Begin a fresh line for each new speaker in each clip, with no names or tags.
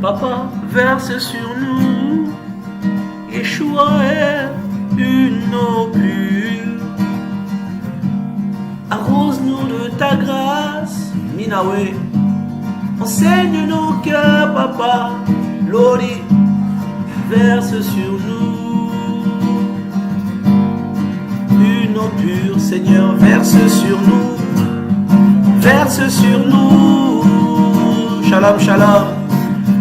Papa, verse sur nous. Yeshua est une eau pure. Arrose-nous de ta grâce, Minawe. Enseigne nos cœurs, Papa. Lodi, verse sur nous. Une eau pure, Seigneur, verse sur nous. Verse sur nous. Shalom, shalom.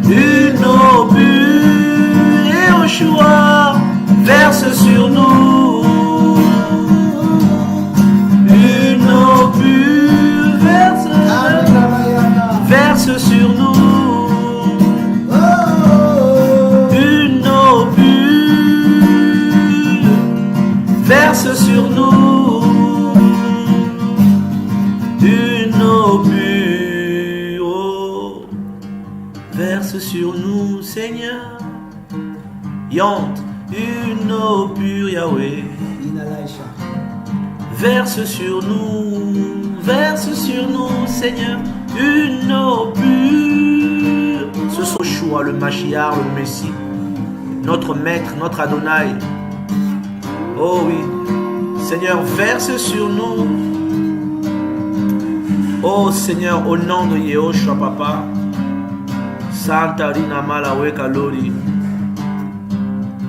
Une eau pure, Yeshua, verse sur nous. Une eau pure, verse sur nous. Une eau pure, verse sur nous. Une eau pure, oh, verse sur nous, Seigneur. Yant, une eau pure, Yahweh. Verse sur nous, Seigneur, une eau pure. Ce sont Yeshua, le Mashiach, le Messie, notre Maître, notre Adonai. Oh oui, Seigneur, verse sur nous. Oh Seigneur, au nom de Yehoshua, Papa, Santa Rina Malawe Kalori.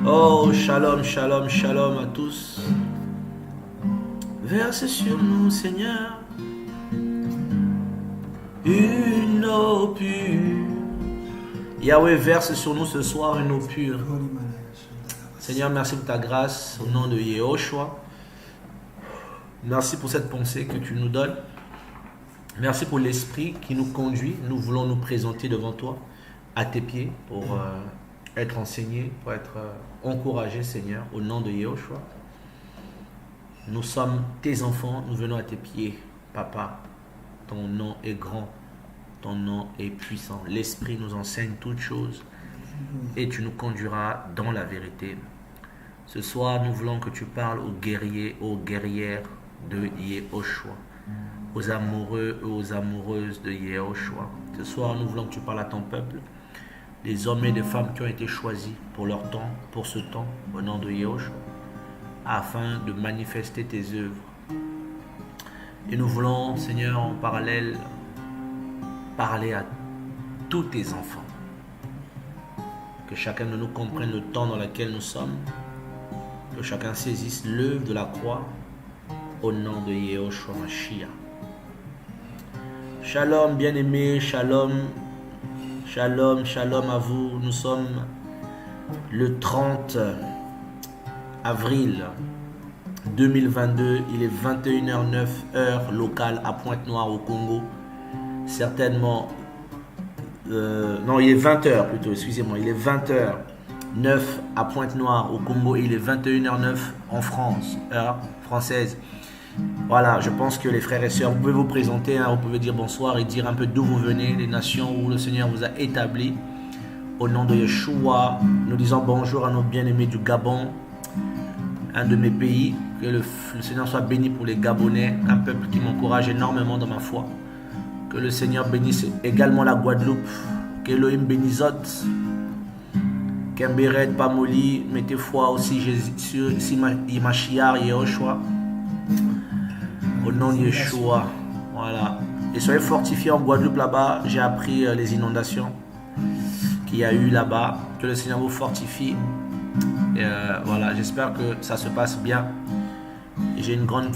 Oh, shalom, shalom, shalom à tous. Verse sur nous, Seigneur, une eau pure. Yahweh, verse sur nous ce soir une eau pure. Seigneur, merci pour ta grâce au nom de Yehoshua. Merci pour cette pensée que tu nous donnes. Merci pour l'esprit qui nous conduit. Nous voulons nous présenter devant toi, à tes pieds, pour être enseignés, pour être encouragés, Seigneur, au nom de Yehoshua. Nous sommes tes enfants, nous venons à tes pieds, Papa. Ton nom est grand, ton nom est puissant. L'Esprit nous enseigne toutes choses et tu nous conduiras dans la vérité. Ce soir, nous voulons que tu parles aux guerriers, aux guerrières de Yehoshua, aux amoureux et aux amoureuses de Yehoshua. Ce soir, nous voulons que tu parles à ton peuple, des hommes et des femmes qui ont été choisis pour leur temps, pour ce temps, au nom de Yehoshua, afin de manifester tes œuvres. Et nous voulons, Seigneur, en parallèle, parler à tous tes enfants. Que chacun de nous comprenne le temps dans lequel nous sommes. Que chacun saisisse l'œuvre de la croix au nom de Yehoshua Mashiach. Shalom, bien-aimés, shalom, shalom, shalom à vous. Nous sommes le 30 avril 2022, il est 21h09 heure locale à Pointe-Noire au Congo. Certainement, non, il est 20h plutôt, excusez-moi, il est 20h09 à Pointe-Noire au Congo, il est 21h09 en France, heure française. Voilà, je pense que les frères et sœurs, vous pouvez vous présenter, hein, vous pouvez dire bonsoir et dire un peu d'où vous venez, les nations où le Seigneur vous a établi. Au nom de Yeshua, nous disons bonjour à nos bien-aimés du Gabon, un de mes pays. Que le Seigneur soit béni pour les Gabonais, un peuple qui m'encourage énormément dans ma foi. Que le Seigneur bénisse également la Guadeloupe. Que Elohim bénisse. Kemberet, Pamoli, mettez foi aussi sur Mashiach, Yehoshua. Au nom de Yeshua. Voilà. Et soyez fortifiés en Guadeloupe là-bas. J'ai appris les inondations qu'il y a eu là-bas. Que le Seigneur vous fortifie. Et voilà, j'espère que ça se passe bien. J'ai une grande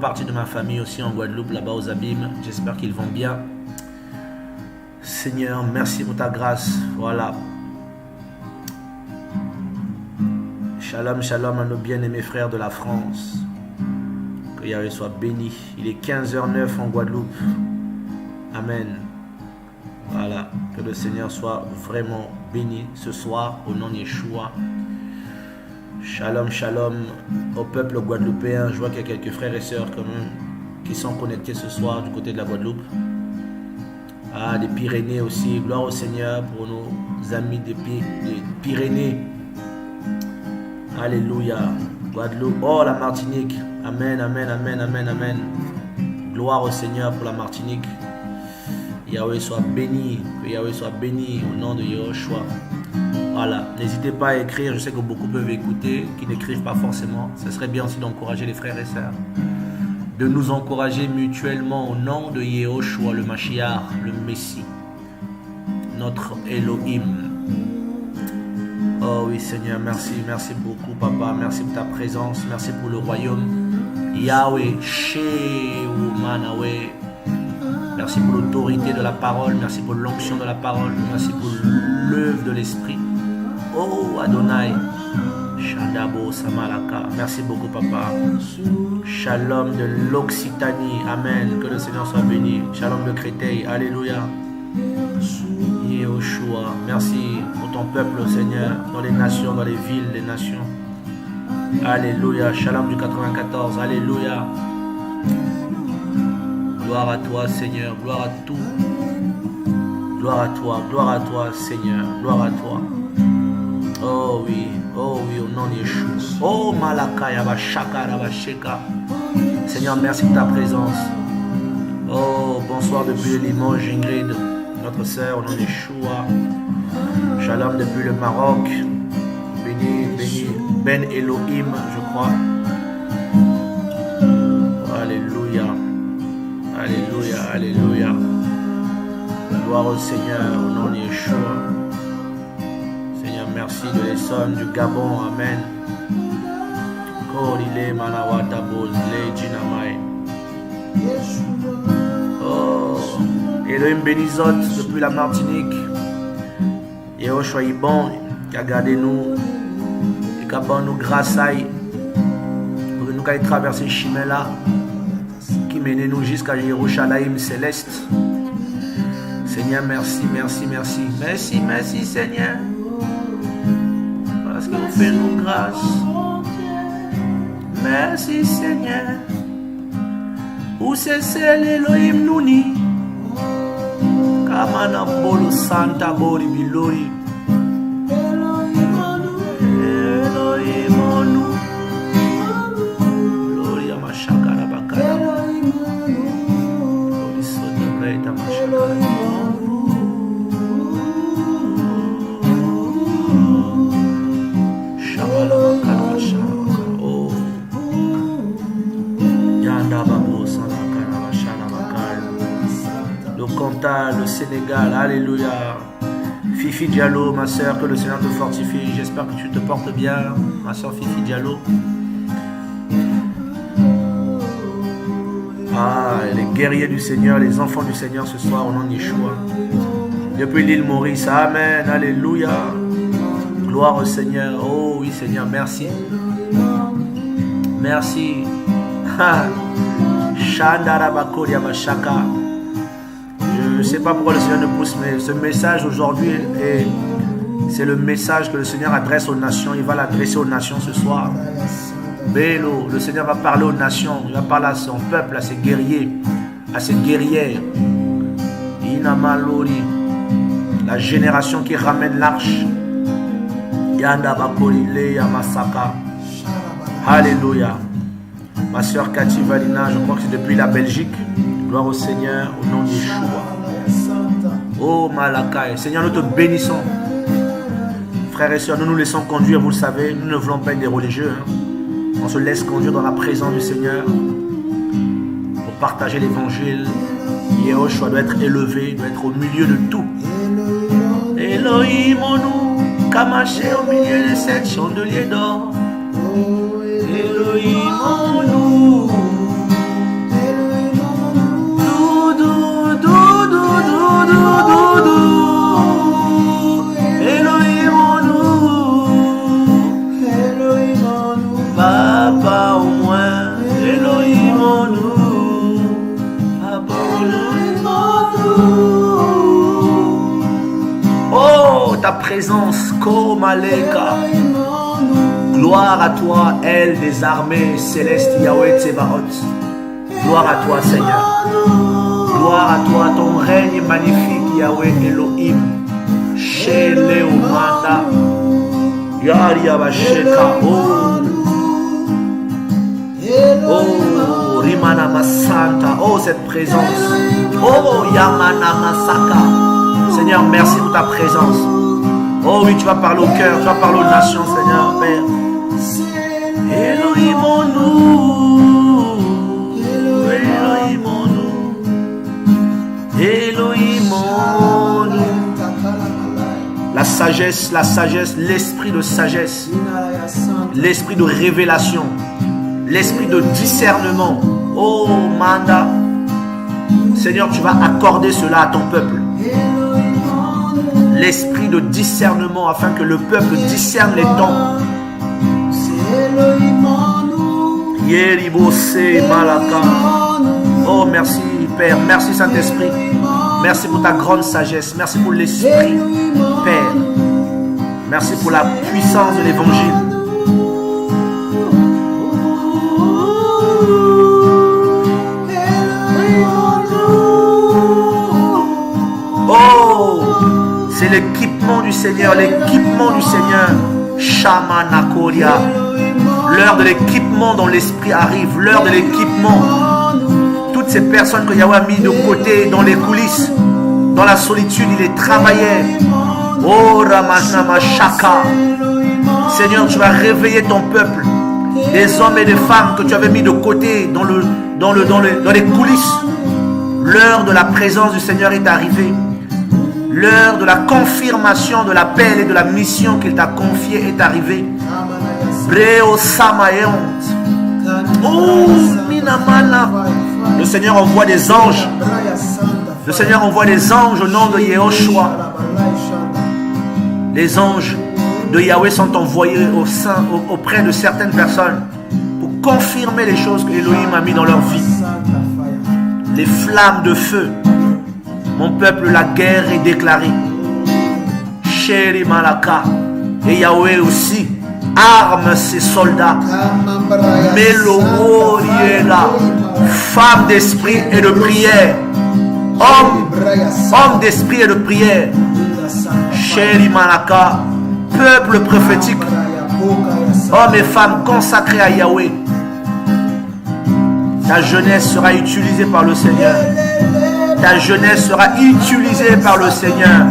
partie de ma famille aussi en Guadeloupe, là-bas aux Abîmes. J'espère qu'ils vont bien. Seigneur, merci pour ta grâce. Voilà. Shalom, shalom à nos bien-aimés frères de la France. Que Yahweh soit béni. Il est 15h09 en Guadeloupe. Amen. Voilà. Que le Seigneur soit vraiment béni ce soir au nom de Yeshua. Shalom, shalom au peuple guadeloupéen. Je vois qu'il y a quelques frères et sœurs quand même qui sont connectés ce soir du côté de la Guadeloupe. Ah, des Pyrénées aussi. Gloire au Seigneur pour nos amis des Pyrénées. Alléluia. Guadeloupe. Oh, la Martinique. Amen, amen, amen, amen, amen. Gloire au Seigneur pour la Martinique. Yahweh soit béni, que Yahweh soit béni au nom de Yahushua. Voilà, n'hésitez pas à écrire, je sais que beaucoup peuvent écouter, qui n'écrivent pas forcément. Ce serait bien aussi d'encourager les frères et sœurs, de nous encourager mutuellement au nom de Yahushua, le Mashiach, le Messie, notre Elohim. Oh oui Seigneur, merci, merci beaucoup Papa, merci pour ta présence, merci pour le royaume. Yahweh, Shehu Manawe. Merci pour l'autorité de la parole, merci pour l'onction de la parole, merci pour l'œuvre de l'esprit. Oh Adonai, Shadabo Samalaka, merci beaucoup Papa. Shalom de l'Occitanie, Amen, que le Seigneur soit béni. Shalom de Créteil, Alléluia. Yahushua, merci pour ton peuple Seigneur, dans les nations, dans les villes, les nations. Alléluia, Shalom du 94, Alléluia. Gloire à toi Seigneur, gloire à tout. Gloire à toi Seigneur, gloire à toi. Oh oui, au nom de Yeshua. Oh Malaka Yabashaka Rabasheka. Seigneur, merci pour ta présence. Oh, bonsoir depuis Limoges, Ingrid, notre sœur, au nom de Yeshua. Shalom depuis le Maroc. Béni, béni, Ben Elohim, je crois. Alléluia. Alléluia, alléluia. Gloire au Seigneur, au nom de Yeshua. Seigneur, merci de l'Essonne, du Gabon, Amen. Korile Manawata Bozle Jinamai. Oh, Elohim bénizot depuis la Martinique. Yahushua Ibon, qui a gardé nous, et qui a banni nous grâce à lui, pour que nous ayons traversé ce chemin-là, qui mène nous jusqu'à Jérusalem céleste. Seigneur, merci, merci, merci. Merci, merci, Seigneur. Parce que vous faites nous grâce. Merci, Seigneur. Où c'est l'Elohim Nouni? Kamana Bolo Santa Bori Bilori. Elohim Onu. Gloria Mashakara Bakara. Glory Soda Breta Mashakara. Shabala Bakara Shabala. Oh. Yanda Babo Sanakara Bashara Bakara. Le Cantal, le Sénégal, alléluia. Fifi Diallo, ma soeur, que le Seigneur te fortifie. J'espère que tu te portes bien, ma soeur Fifi Diallo. Ah, les guerriers du Seigneur, les enfants du Seigneur ce soir au nom de Yeshua. Depuis l'île Maurice, Amen, alléluia. Gloire au Seigneur. Oh oui Seigneur, merci. Merci. Shandarabakori Amashaka. Je ne sais pas pourquoi le Seigneur nous pousse, mais ce message aujourd'hui, c'est le message que le Seigneur adresse aux nations. Il va l'adresser aux nations ce soir. Bélo, le Seigneur va parler aux nations. Il va parler à son peuple, à ses guerriers, à ses guerrières. Inamalori, la génération qui ramène l'arche. Yandabakori Le Yamasaka. Alléluia. Ma soeur Cathy Valina, je crois que c'est depuis la Belgique. Gloire au Seigneur, au nom de Yeshua. Oh Malakai, Seigneur, nous te bénissons. Frères et sœurs, nous nous laissons conduire, vous le savez, nous ne voulons pas être des religieux. On se laisse conduire dans la présence du Seigneur pour partager l'évangile. Yahushua doit être élevé, doit être au milieu de tout. Elohim Onu, Kamaché au milieu de cette chandelier d'or. Elohim Onu. Papa au moins, Elohim en nous. Papa Elohim en nous. Oh, ta présence, Komaleka. Gloire à toi, elle des armées célestes, Yahweh Tsebaoth. Gloire à toi, Seigneur. Gloire à toi, ton règne magnifique, Yahweh Elohim. Chez Léomanda. Yari Abasheka. Oh, Manama Santa. Oh, cette présence. Oh, Yamana Masaka. Seigneur, merci pour ta présence. Oh oui, tu vas parler au cœur, tu vas parler aux nations, Seigneur, Père. Elohim en nous. Elohim en nous. Elohim en nous. La sagesse, l'esprit de sagesse, l'esprit de révélation, l'esprit de discernement. Oh, Manda. Seigneur, tu vas accorder cela à ton peuple. L'esprit de discernement afin que le peuple discerne les temps. Oh, merci Père, merci Saint-Esprit. Merci pour ta grande sagesse. Merci pour l'Esprit, Père. Merci pour la puissance de l'Évangile. Oh, c'est l'équipement du Seigneur, l'équipement du Seigneur. Shamana Koria. L'heure de l'équipement dont l'Esprit arrive, l'heure de l'équipement. Toutes ces personnes que Yahweh a mis de côté dans les coulisses, dans la solitude, il les travaillait. Oh Ramashnama Shaka. Seigneur, tu vas réveiller ton peuple, des hommes et des femmes que tu avais mis de côté dans les coulisses. L'heure de la présence du Seigneur est arrivée. L'heure de la confirmation de l'appel et de la mission qu'il t'a confiée est arrivée. Breo Samaeon. Oh, Minamana. Le Seigneur envoie des anges. Le Seigneur envoie des anges au nom de Yehoshua. Les anges de Yahweh sont envoyés auprès de certaines personnes pour confirmer les choses que Elohim a mis dans leur vie. Les flammes de feu. Mon peuple, la guerre est déclarée. Chéri Malaka. Et Yahweh aussi arme ses soldats. Melo là. Femme d'esprit et de prière. Homme d'esprit et de prière. Chéri Malaka. Peuple prophétique. Hommes et femmes consacrés à Yahweh. Ta jeunesse sera utilisée par le Seigneur. Ta jeunesse sera utilisée par le Seigneur.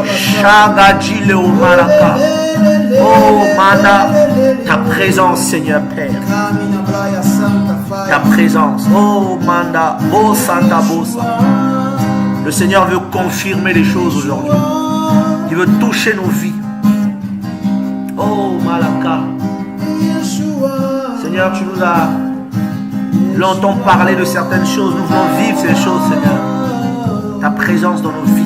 Shagadji Leo Malaka. Oh Manda, ta présence, Seigneur Père. Ta présence. Oh Manda, oh Santa Bosa. Le Seigneur veut confirmer les choses aujourd'hui. Il veut toucher nos vies. Oh Malaka. Seigneur, tu nous as longtemps parlé de certaines choses. Nous voulons vivre ces choses, Seigneur. Ta présence dans nos vies.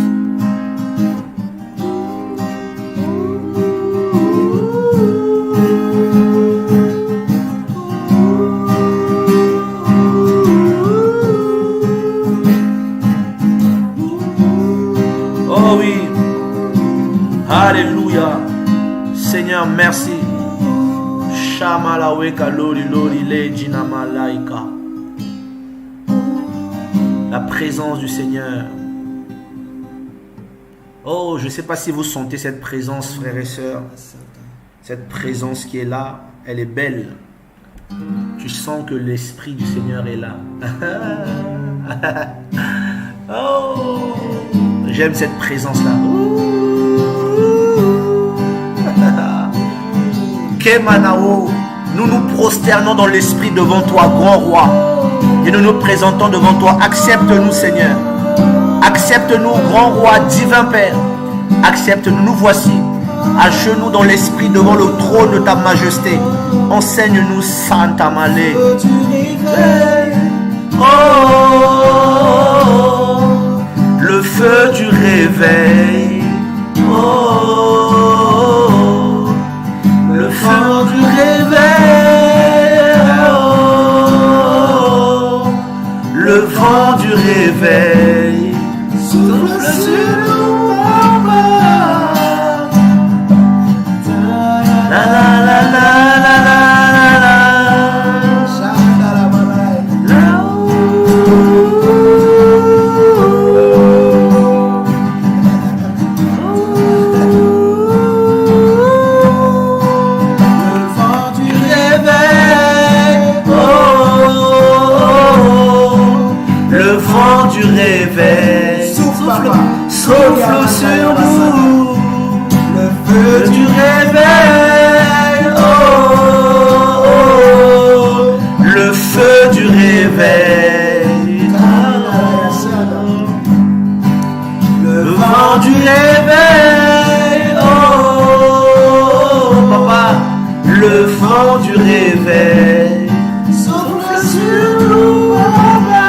Oh oui. Alléluia. Seigneur, merci. La présence du Seigneur. Oh, je ne sais pas si vous sentez cette présence, frères et sœurs. Cette présence qui est là, elle est belle. Tu sens que l'Esprit du Seigneur est là. Oh, j'aime cette présence-là. Kemanao, nous nous prosternons dans l'esprit devant toi, grand roi, et nous nous présentons devant toi. Accepte-nous, Seigneur. Accepte-nous, grand roi, divin Père. Accepte-nous, nous voici, à genoux dans l'esprit devant le trône de ta majesté. Enseigne-nous, Santa Malé. Oh, le feu du réveil. Oh, le feu du réveil. Oh, le vent du réveil. Souffle sur nous, papa. La la la la la la la. Le vent du réveil. Oh, réveil. Oh, papa, le vent du réveil. Souffle sur nous, papa.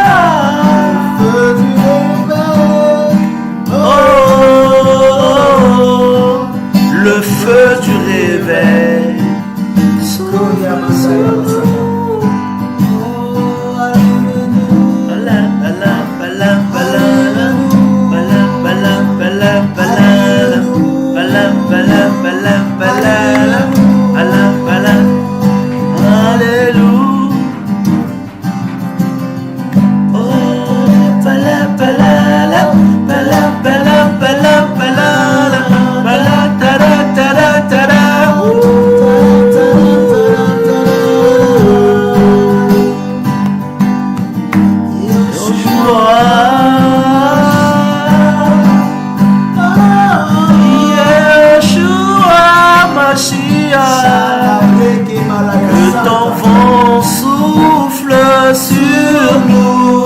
Le feu du réveil. Oh, le feu du réveil. Que ton vent souffle sur nous,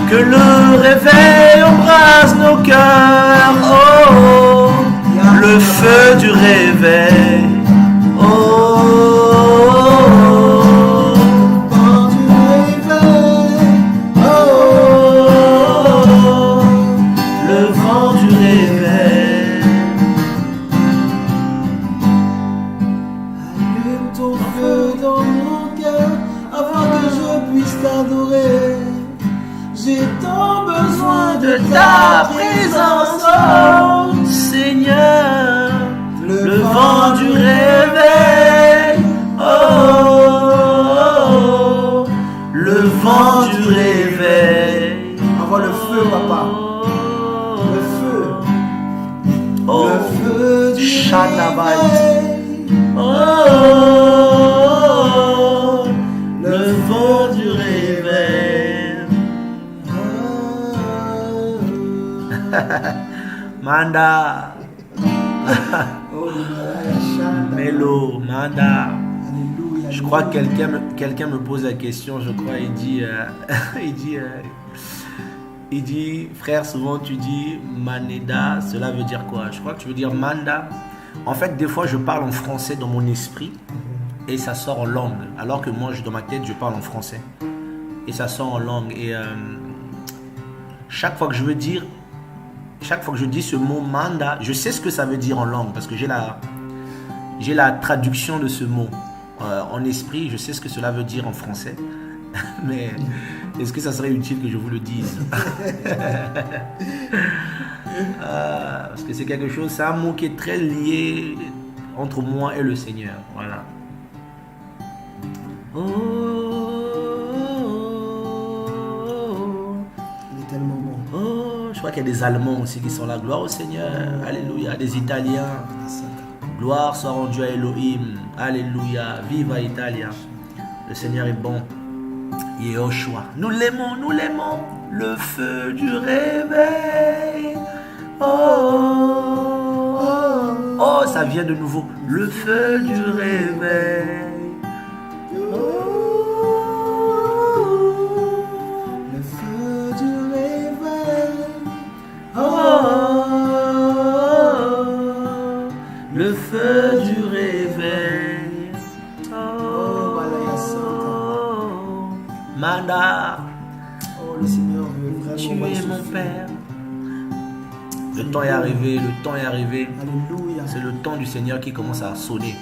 que le réveil embrase nos cœurs. Oh, le feu du réveil. Oh, vent du réveil. Oh, le vent du réveil.
Allume ton feu dans mon cœur afin que je puisse t'adorer. J'ai tant besoin
De ta présence, oh Seigneur, le vent du réveil. Oh, le vent du réveil.
Envoie le feu, papa. Le feu.
Oh,
Le feu du
Shadabai.
réveil.
Oh, le vent du réveil. Manda.
Oh,
Mélo, Manda.
Alléluia.
Je crois que quelqu'un me pose la question, je crois, il dit, frère, souvent tu dis Maneda, cela veut dire quoi? Je crois que tu veux dire Manda. En fait, des fois, je parle en français dans mon esprit et ça sort en langue. Alors que moi, dans ma tête, je parle en français et ça sort en langue. Et chaque fois que je dis ce mot Manda, je sais ce que ça veut dire en langue parce que j'ai la traduction de ce mot. En esprit, je sais ce que cela veut dire en français. Mais est-ce que ça serait utile que je vous le dise? Parce que c'est quelque chose, c'est un mot qui est très lié entre moi et le Seigneur. Voilà. Oh,
Il est tellement bon.
oh, je crois qu'il y a des Allemands aussi qui sont là. Gloire au Seigneur. Alléluia. Des Italiens. Gloire soit rendue à Elohim. Alléluia. Viva Italia. Le Seigneur est bon. Yehoshua. Nous l'aimons, nous l'aimons. Le feu du réveil. Oh, oh, oh, ça vient de nouveau. Le feu du réveil.
Le feu du réveil.
Oh, le feu du réveil.
Oh,
Manda,
oh, le Seigneur veut vraiment
tu es
voir ce
mon
feu.
Père. Le temps est arrivé, le temps est arrivé.
Alléluia.
C'est le temps du Seigneur qui commence à sonner.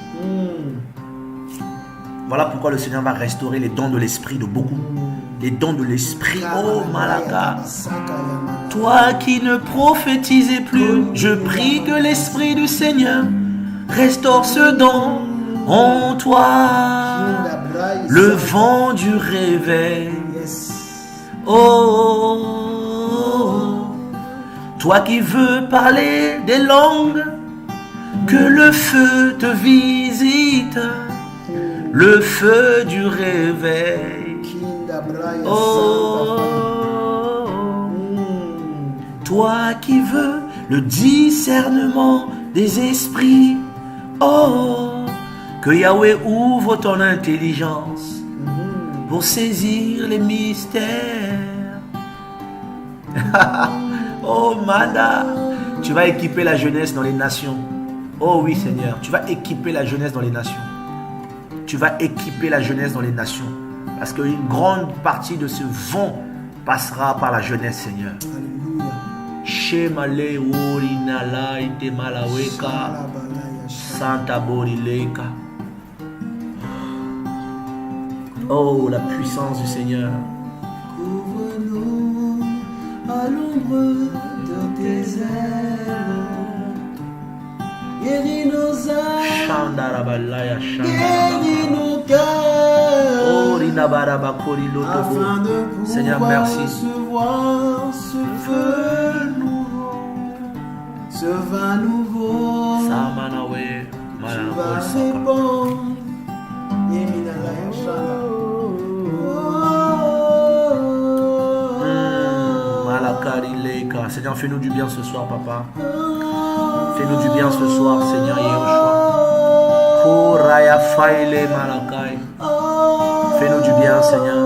Voilà pourquoi le Seigneur va restaurer les dons de l'esprit de beaucoup. Les dons de l'esprit. Oh Malaka. Toi qui ne prophétisais plus, je prie que l'esprit du Seigneur restaure ce don en toi. Le vent du réveil. Oh, toi qui veux parler des langues, que le feu te visite. Le feu du réveil. Oh, toi qui veux le discernement des esprits. Oh, que Yahweh ouvre ton intelligence pour saisir les mystères. Oh Manda, Tu vas équiper la jeunesse dans les nations. Oh oui, Seigneur, tu vas équiper la jeunesse dans les nations. Tu vas équiper la jeunesse dans les nations. Parce qu'une grande partie de ce vent passera par la jeunesse, Seigneur. Shemale orinala ite malaweka Santa Borileka. Oh, la puissance du Seigneur.
Couvre-nous à l'ombre de tes ailes. Guéris nos âmes, guéris nos cœurs, afin de
Seigneur,
pouvoir
merci.
recevoir ce feu nouveau, ce vin nouveau.
Samanawe,
Tu vas répandre. Yeminalaya Shanda.
Malakarileka. Seigneur, fais-nous du bien ce soir, papa. Fais-nous du bien ce soir, Seigneur Yehoshua. Koraya faile malakai. Fais-nous du bien, Seigneur.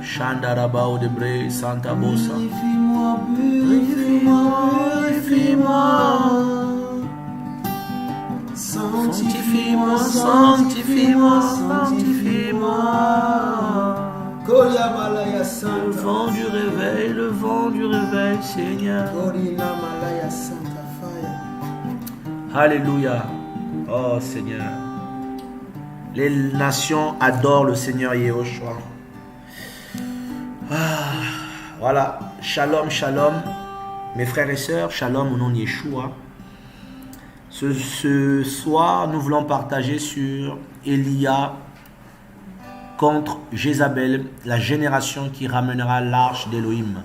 Shandarabao de Bre, Santa Bossa.
Purifie-moi, purifie-moi, purifie-moi.
Sanctifie-moi, sanctifie-moi, sanctifie-moi.
Kolia Malaya
Le
Santa.
vent du réveil, Seigneur.
Korina Malaya Santa Fire.
Alléluia. Oh Seigneur. Les nations adorent le Seigneur Yehoshua. Voilà. Shalom, shalom. Mes frères et sœurs, shalom au nom de Yeshua. Ce soir, nous voulons partager sur Élia contre Jézabel, la génération qui ramènera l'arche d'Élohim.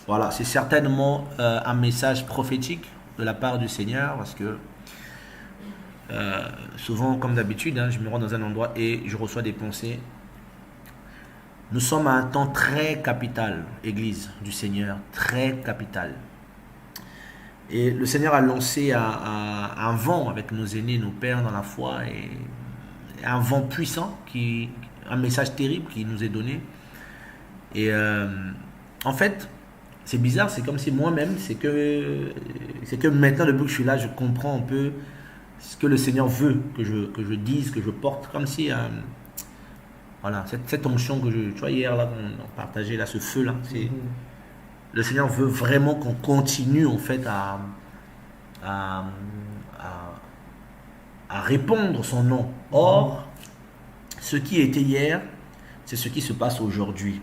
Voilà, c'est certainement un message prophétique de la part du Seigneur, parce que souvent, comme d'habitude, je me rends dans un endroit et je reçois des pensées. Nous sommes à un temps très capital, Église du Seigneur, très capital. Et le Seigneur a lancé un vent avec nos aînés, nos pères dans la foi, et un vent puissant, un message terrible qui nous est donné. Et en fait, c'est bizarre, c'est comme si moi-même, c'est que maintenant, depuis que je suis là, je comprends un peu ce que le Seigneur veut que je dise, que je porte, comme si... voilà, cette onction que tu vois, hier, là, on partageait, là, ce feu-là, c'est... Le Seigneur veut vraiment qu'on continue en fait à répandre son nom. Or, ce qui était hier, c'est ce qui se passe aujourd'hui.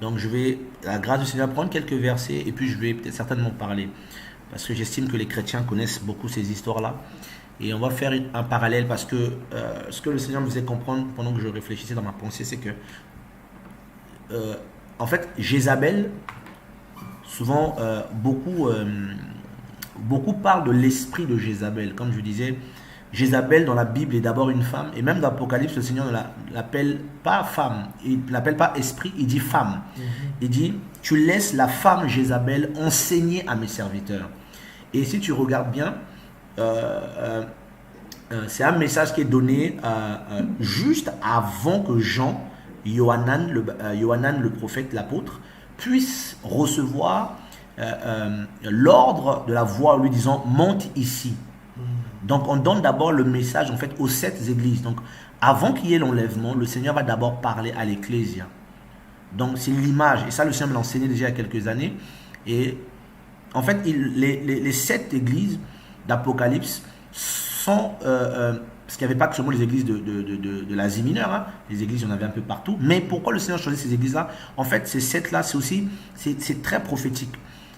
Donc je vais, à la grâce du Seigneur, prendre quelques versets et puis je vais peut-être certainement parler. Parce que j'estime que les chrétiens connaissent beaucoup ces histoires-là. Et on va faire un parallèle parce que ce que le Seigneur me faisait comprendre pendant que je réfléchissais dans ma pensée, c'est que en fait, Jézabel... Souvent, beaucoup parlent de l'esprit de Jézabel. Comme je disais, Jézabel dans la Bible est d'abord une femme. Et même dans l'Apocalypse, le Seigneur ne l'appelle pas femme. Il ne l'appelle pas esprit, il dit femme. Il dit, tu laisses la femme Jézabel enseigner à mes serviteurs. Et si tu regardes bien, c'est un message qui est donné juste avant que Yohanan le prophète, l'apôtre, puisse recevoir l'ordre de la voix lui disant monte ici. Donc on donne d'abord le message en fait aux 7 églises. Donc avant qu'il y ait l'enlèvement, le Seigneur va d'abord parler à l'ecclésia. Donc c'est l'image, et ça le Seigneur me l'a enseigné déjà il y a quelques années. Et en fait les 7 églises d'Apocalypse sont parce qu'il n'y avait pas que seulement les églises de l'Asie mineure, les églises, il y en avait un peu partout. Mais pourquoi le Seigneur choisit ces églises-là? En fait, ces 7-là, c'est très prophétique.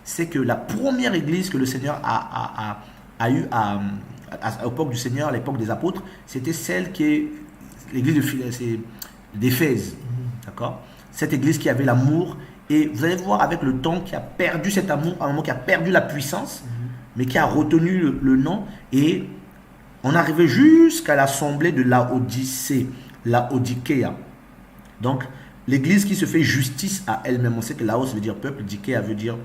C'est que la première église que le Seigneur a eue à l'époque du Seigneur, à l'époque des apôtres, c'était celle qui est l'église d'Éphèse. D'accord? Cette église qui avait l'amour. Et vous allez voir avec le temps qui a perdu cet amour, à un moment qui a perdu la puissance, mais qui a retenu le nom. Et on arrivait jusqu'à l'assemblée de Laodicée, Laodicéa. Donc, l'église qui se fait justice à elle-même. On sait que Laos veut dire peuple, Dicéa veut dire,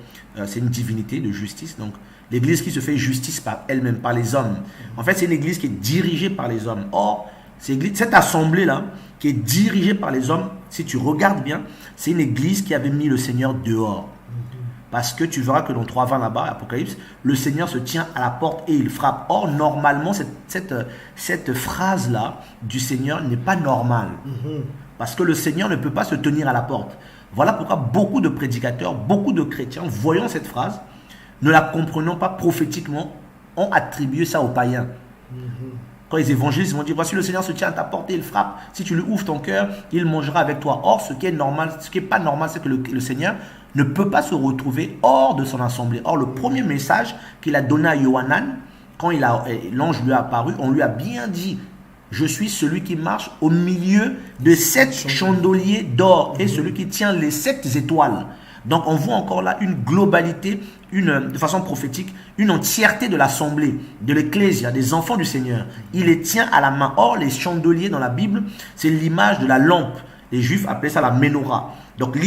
c'est une divinité de justice. Donc, l'église qui se fait justice par elle-même, par les hommes. En fait, c'est une église qui est dirigée par les hommes. Or, cette assemblée-là, qui est dirigée par les hommes, si tu regardes bien, c'est une église qui avait mis le Seigneur dehors. Parce que tu verras que dans 3:20 là-bas, Apocalypse, le Seigneur se tient à la porte et il frappe. Or, normalement, cette phrase-là du Seigneur n'est pas normale. Parce que le Seigneur ne peut pas se tenir à la porte. Voilà pourquoi beaucoup de prédicateurs, beaucoup de chrétiens, voyant cette phrase, ne la comprenant pas prophétiquement, ont attribué ça aux païens. Quand les évangélistes vont dire, voici le Seigneur se tient à ta porte et il frappe. Si tu lui ouvres ton cœur, il mangera avec toi. Or, ce qui est normal, ce qui n'est pas normal, c'est que le Seigneur ne peut pas se retrouver hors de son assemblée. Or, le premier message qu'il a donné à Yohanan, quand l'ange lui a apparu, on lui a bien dit, je suis celui qui marche au milieu de 7 chandeliers d'or et celui qui tient les 7 étoiles. Donc, on voit encore là une globalité, de façon prophétique, une entièreté de l'assemblée, de l'ecclésia, des enfants du Seigneur. Il les tient à la main. Or, les chandeliers dans la Bible, c'est l'image de la lampe. Les Juifs appelaient ça la menorah. Donc,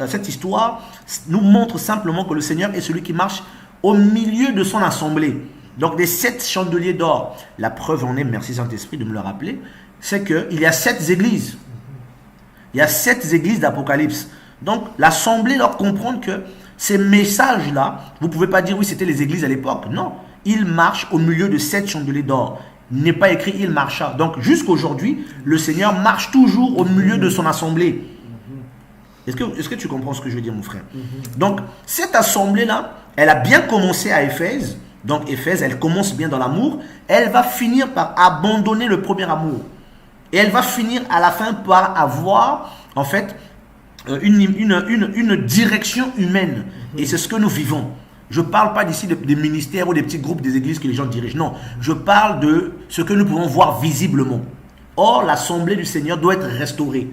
cette histoire nous montre simplement que le Seigneur est celui qui marche au milieu de son assemblée. Donc, les 7 chandeliers d'or. La preuve en est, merci Saint-Esprit de me le rappeler, c'est qu'il y a 7 églises. Il y a 7 églises d'Apocalypse. Donc, l'assemblée doit comprendre que ces messages-là, vous ne pouvez pas dire, oui, c'était les églises à l'époque. Non, il marche au milieu de 7 chandeliers d'or. Il n'est pas écrit, il marcha. Donc, jusqu'aujourd'hui, le Seigneur marche toujours au milieu de son assemblée. Est-ce que tu comprends ce que je veux dire, mon frère? Donc, cette assemblée-là, elle a bien commencé à Éphèse. Donc, Éphèse, elle commence bien dans l'amour. Elle va finir par abandonner le premier amour. Et elle va finir à la fin par avoir, en fait, une direction humaine. Et c'est ce que nous vivons. Je ne parle pas d'ici des ministères ou des petits groupes des églises que les gens dirigent. Non, je parle de ce que nous pouvons voir visiblement. Or, l'assemblée du Seigneur doit être restaurée.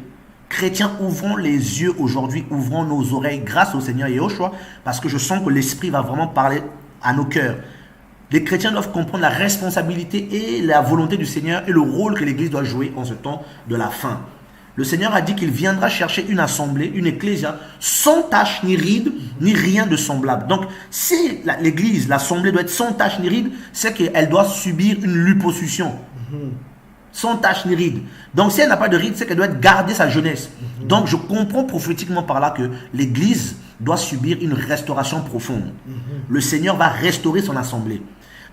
Chrétiens, ouvrons les yeux aujourd'hui, ouvrons nos oreilles grâce au Seigneur Yahushua, parce que je sens que l'Esprit va vraiment parler à nos cœurs. Les chrétiens doivent comprendre la responsabilité et la volonté du Seigneur et le rôle que l'Église doit jouer en ce temps de la fin. Le Seigneur a dit qu'il viendra chercher une assemblée, une ecclésia, sans tache ni ride, ni rien de semblable. Donc, si l'Église, l'assemblée doit être sans tache ni ride, c'est qu'elle doit subir une liposuction. Sans tache ni ride. Donc, si elle n'a pas de ride, c'est qu'elle doit garder sa jeunesse. Donc, je comprends prophétiquement par là que l'Église doit subir une restauration profonde. Le Seigneur va restaurer son assemblée.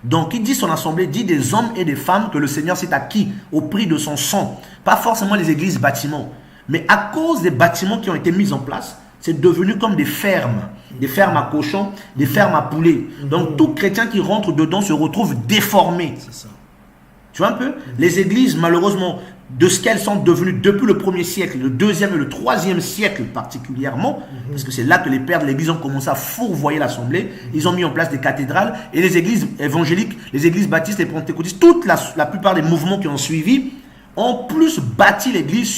Donc, il dit son assemblée, dit des hommes et des femmes que le Seigneur s'est acquis au prix de son sang. Pas forcément les églises bâtiments. Mais à cause des bâtiments qui ont été mis en place, c'est devenu comme des fermes à cochons, des fermes à poulets. Donc, tout chrétien qui rentre dedans se retrouve déformé. C'est ça. Tu vois un peu? Les églises, malheureusement, de ce qu'elles sont devenues depuis le 1er siècle, le 2e et le 3e siècle particulièrement, parce que c'est là que les pères de l'église ont commencé à fourvoyer l'assemblée. Ils ont mis en place des cathédrales et les églises évangéliques, les églises baptistes, les pentecôtistes, la plupart des mouvements qui ont suivi ont plus bâti l'église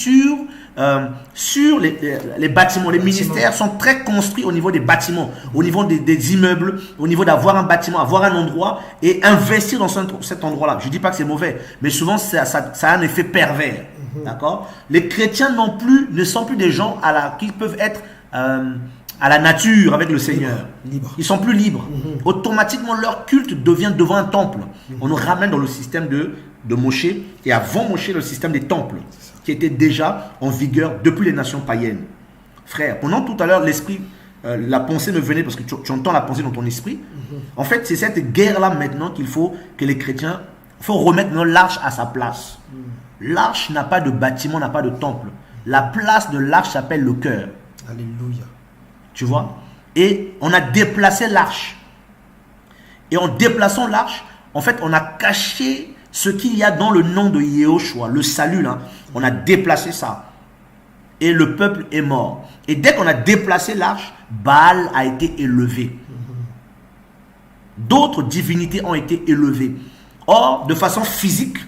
sur les bâtiments. Les ministères sont très construits au niveau des bâtiments, au niveau des immeubles, au niveau d'avoir un bâtiment, avoir un endroit et investir dans cet endroit-là. Je ne dis pas que c'est mauvais, mais souvent ça a un effet pervers. D'accord? Les chrétiens ne sont plus des gens qui peuvent être à la nature avec le Seigneur. Libre. Ils sont plus libres. Automatiquement, leur culte devient devant un temple. On nous ramène dans le système de Moshe et avant Moshe, le système des temples qui était déjà en vigueur depuis les nations païennes. Frère, pendant tout à l'heure, l'esprit, la pensée me venait parce que tu entends la pensée dans ton esprit. En fait, c'est cette guerre-là maintenant qu'il faut que les chrétiens, il faut remettre l'arche à sa place. L'arche n'a pas de bâtiment, n'a pas de temple. La place de l'arche s'appelle le cœur.
Alléluia.
Tu vois? Et on a déplacé l'arche. Et en déplaçant l'arche, en fait, on a caché ce qu'il y a dans le nom de Yahushua, le salut, là. On a déplacé ça. Et le peuple est mort. Et dès qu'on a déplacé l'arche, Baal a été élevé. D'autres divinités ont été élevées. Or, de façon physique,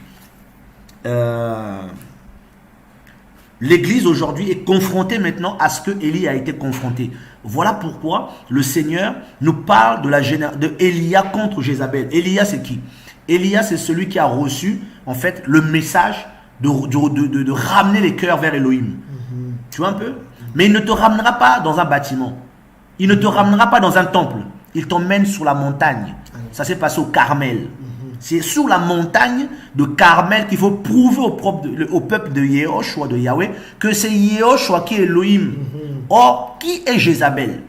l'Église aujourd'hui est confrontée maintenant à ce que Élie a été confronté. Voilà pourquoi le Seigneur nous parle de Élia contre Jézabel. Élia, c'est qui? Élia, c'est celui qui a reçu, en fait, le message de ramener les cœurs vers Elohim. Tu vois un peu? Mais il ne te ramènera pas dans un bâtiment. Il ne te ramènera pas dans un temple. Il t'emmène sur la montagne. Ça s'est passé au Carmel. C'est sur la montagne de Carmel qu'il faut prouver au peuple de Yahushua, de Yahweh, que c'est Yahushua qui est Elohim. Or, qui est Jézabel?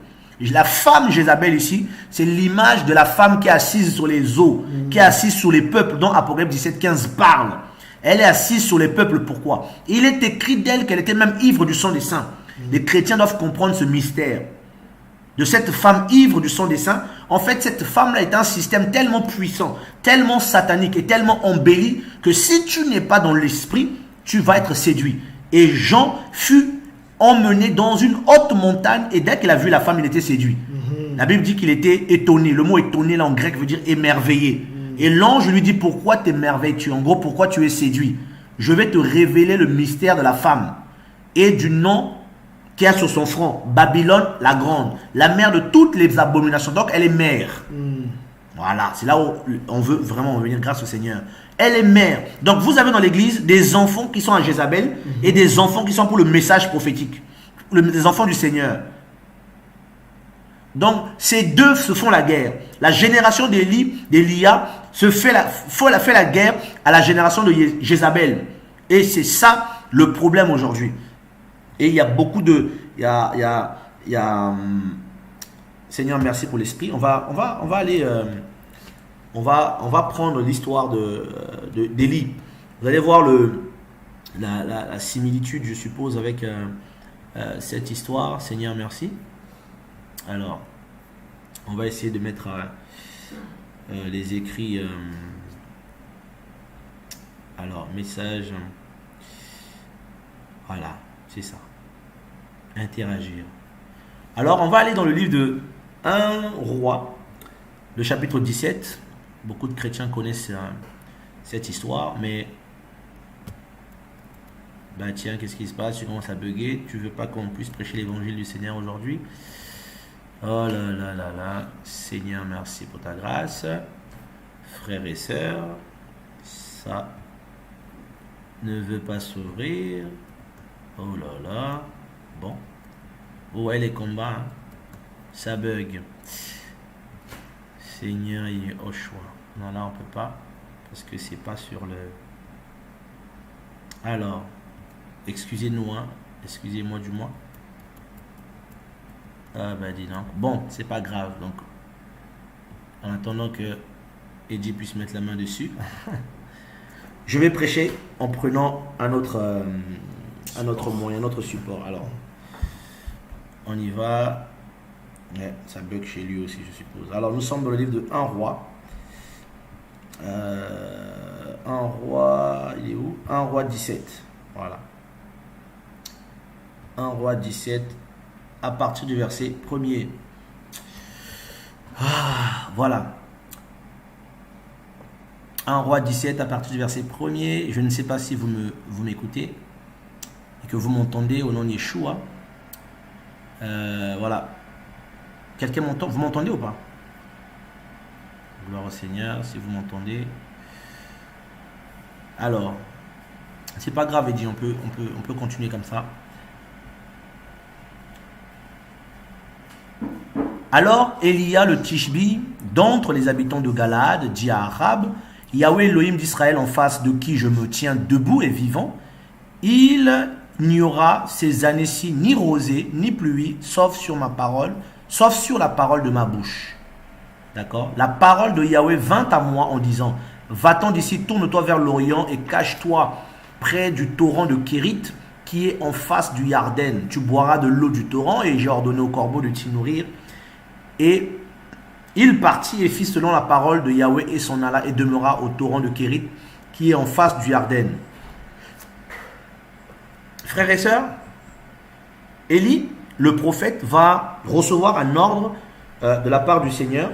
La femme Jézabel ici, c'est l'image de la femme qui est assise sur les eaux, qui est assise sur les peuples, dont Apocalypse 17:15 parle. Elle est assise sur les peuples, pourquoi? Il est écrit d'elle qu'elle était même ivre du sang des saints. Les chrétiens doivent comprendre ce mystère de cette femme ivre du sang des saints. En fait, cette femme-là est un système tellement puissant, tellement satanique et tellement embelli que si tu n'es pas dans l'esprit, tu vas être séduit. Et Jean fut emmené dans une haute montagne et dès qu'il a vu la femme, il était séduit. La Bible dit qu'il était étonné. Le mot étonné là en grec veut dire émerveillé. Et l'ange lui dit, pourquoi t'émerveilles-tu? En gros, pourquoi tu es séduit? Je vais te révéler le mystère de la femme et du nom qui a sur son front, Babylone la grande, la mère de toutes les abominations. Donc elle est mère. Voilà, c'est là où on veut vraiment revenir grâce au Seigneur. Elle est mère. Donc vous avez dans l'église des enfants qui sont à Jézabel et des enfants qui sont pour le message prophétique. Les enfants du Seigneur. Donc ces deux se font la guerre. La génération d'Élia fait la guerre à la génération de Jézabel. Et c'est ça le problème aujourd'hui. Et il y a beaucoup de... Seigneur, merci pour l'esprit. On va aller... on va prendre l'histoire d'Élie. Vous allez voir la similitude, je suppose, avec cette histoire. Seigneur, merci. Alors, on va essayer de mettre les écrits. Alors, message. Voilà, c'est ça. Interagir. Alors, on va aller dans le livre de 1 roi, le chapitre 17. Beaucoup de chrétiens connaissent cette histoire, mais ben tiens, qu'est-ce qui se passe? Tu commences à bugger. Tu veux pas qu'on puisse prêcher l'évangile du Seigneur aujourd'hui? Oh là là là là. Seigneur, merci pour ta grâce. Frères et sœurs, ça ne veut pas s'ouvrir. Oh là là. Bon. Ouais, les combats, hein. Ça bug. Seigneur, il est au choix. Non, là, on peut pas. Parce que c'est pas sur le... Alors, excusez-nous, hein. Excusez-moi du moins. Ah, bah, dis donc. Bon, c'est pas grave. Donc, en attendant que Eddie puisse mettre la main dessus, je vais prêcher en prenant un autre moyen, un autre support. Alors, on y va. Ouais, ça bug chez lui aussi, je suppose. Alors, nous sommes dans le livre de 1 roi. 1 roi, il est où? 1 roi 17. Voilà. 1 roi 17, à partir du verset 1er. Voilà. 1 roi 17, à partir du verset 1er. Je ne sais pas si vous m'écoutez et que vous m'entendez au nom de Yeshua. Voilà. Quelqu'un m'entend? Vous m'entendez ou pas? Gloire au Seigneur, si vous m'entendez. Alors, c'est pas grave, Eddie, on peut continuer comme ça. Alors, Élia le Tishbi, d'entre les habitants de Galaad, dit à Ahab, Yahweh Elohim d'Israël, en face de qui je me tiens debout et vivant, il n'y aura ces années-ci ni rosée, ni pluie, sauf sur ma parole, sauf sur la parole de ma bouche. D'accord? La parole de Yahweh vint à moi en disant, va-t'en d'ici, tourne-toi vers l'Orient et cache-toi près du torrent de Kérit, qui est en face du Yarden. Tu boiras de l'eau du torrent, et j'ai ordonné au corbeau de t'y nourrir. Et il partit et fit selon la parole de Yahweh et s'en alla et demeura au torrent de Kérit, qui est en face du Yarden. Frères et sœurs, Élie, le prophète, va recevoir un ordre de la part du Seigneur,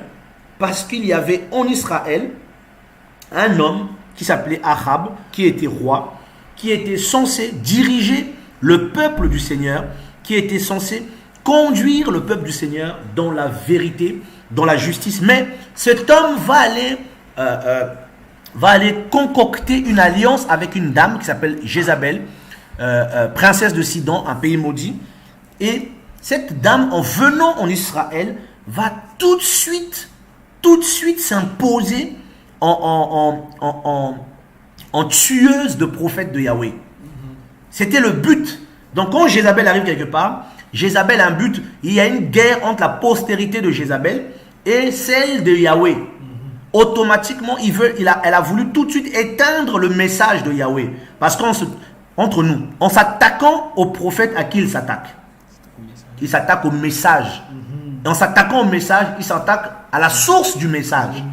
parce qu'il y avait en Israël un homme qui s'appelait Ahab, qui était roi, qui était censé diriger le peuple du Seigneur, qui était censé conduire le peuple du Seigneur dans la vérité, dans la justice. Mais cet homme va aller concocter une alliance avec une dame qui s'appelle Jézabel, princesse de Sidon, un pays maudit. Et cette dame, en venant en Israël, va tout de suite s'imposer en tueuse de prophètes de Yahweh. C'était le but. Donc quand Jézabel arrive quelque part, Jézabel a un but. Il y a une guerre entre la postérité de Jézabel et celle de Yahweh. Automatiquement, elle a voulu tout de suite éteindre le message de Yahweh. Parce qu'entre nous, en s'attaquant au prophète à qui il s'attaque? Il s'attaque au message. Et en s'attaquant au message, il s'attaque à la source du message.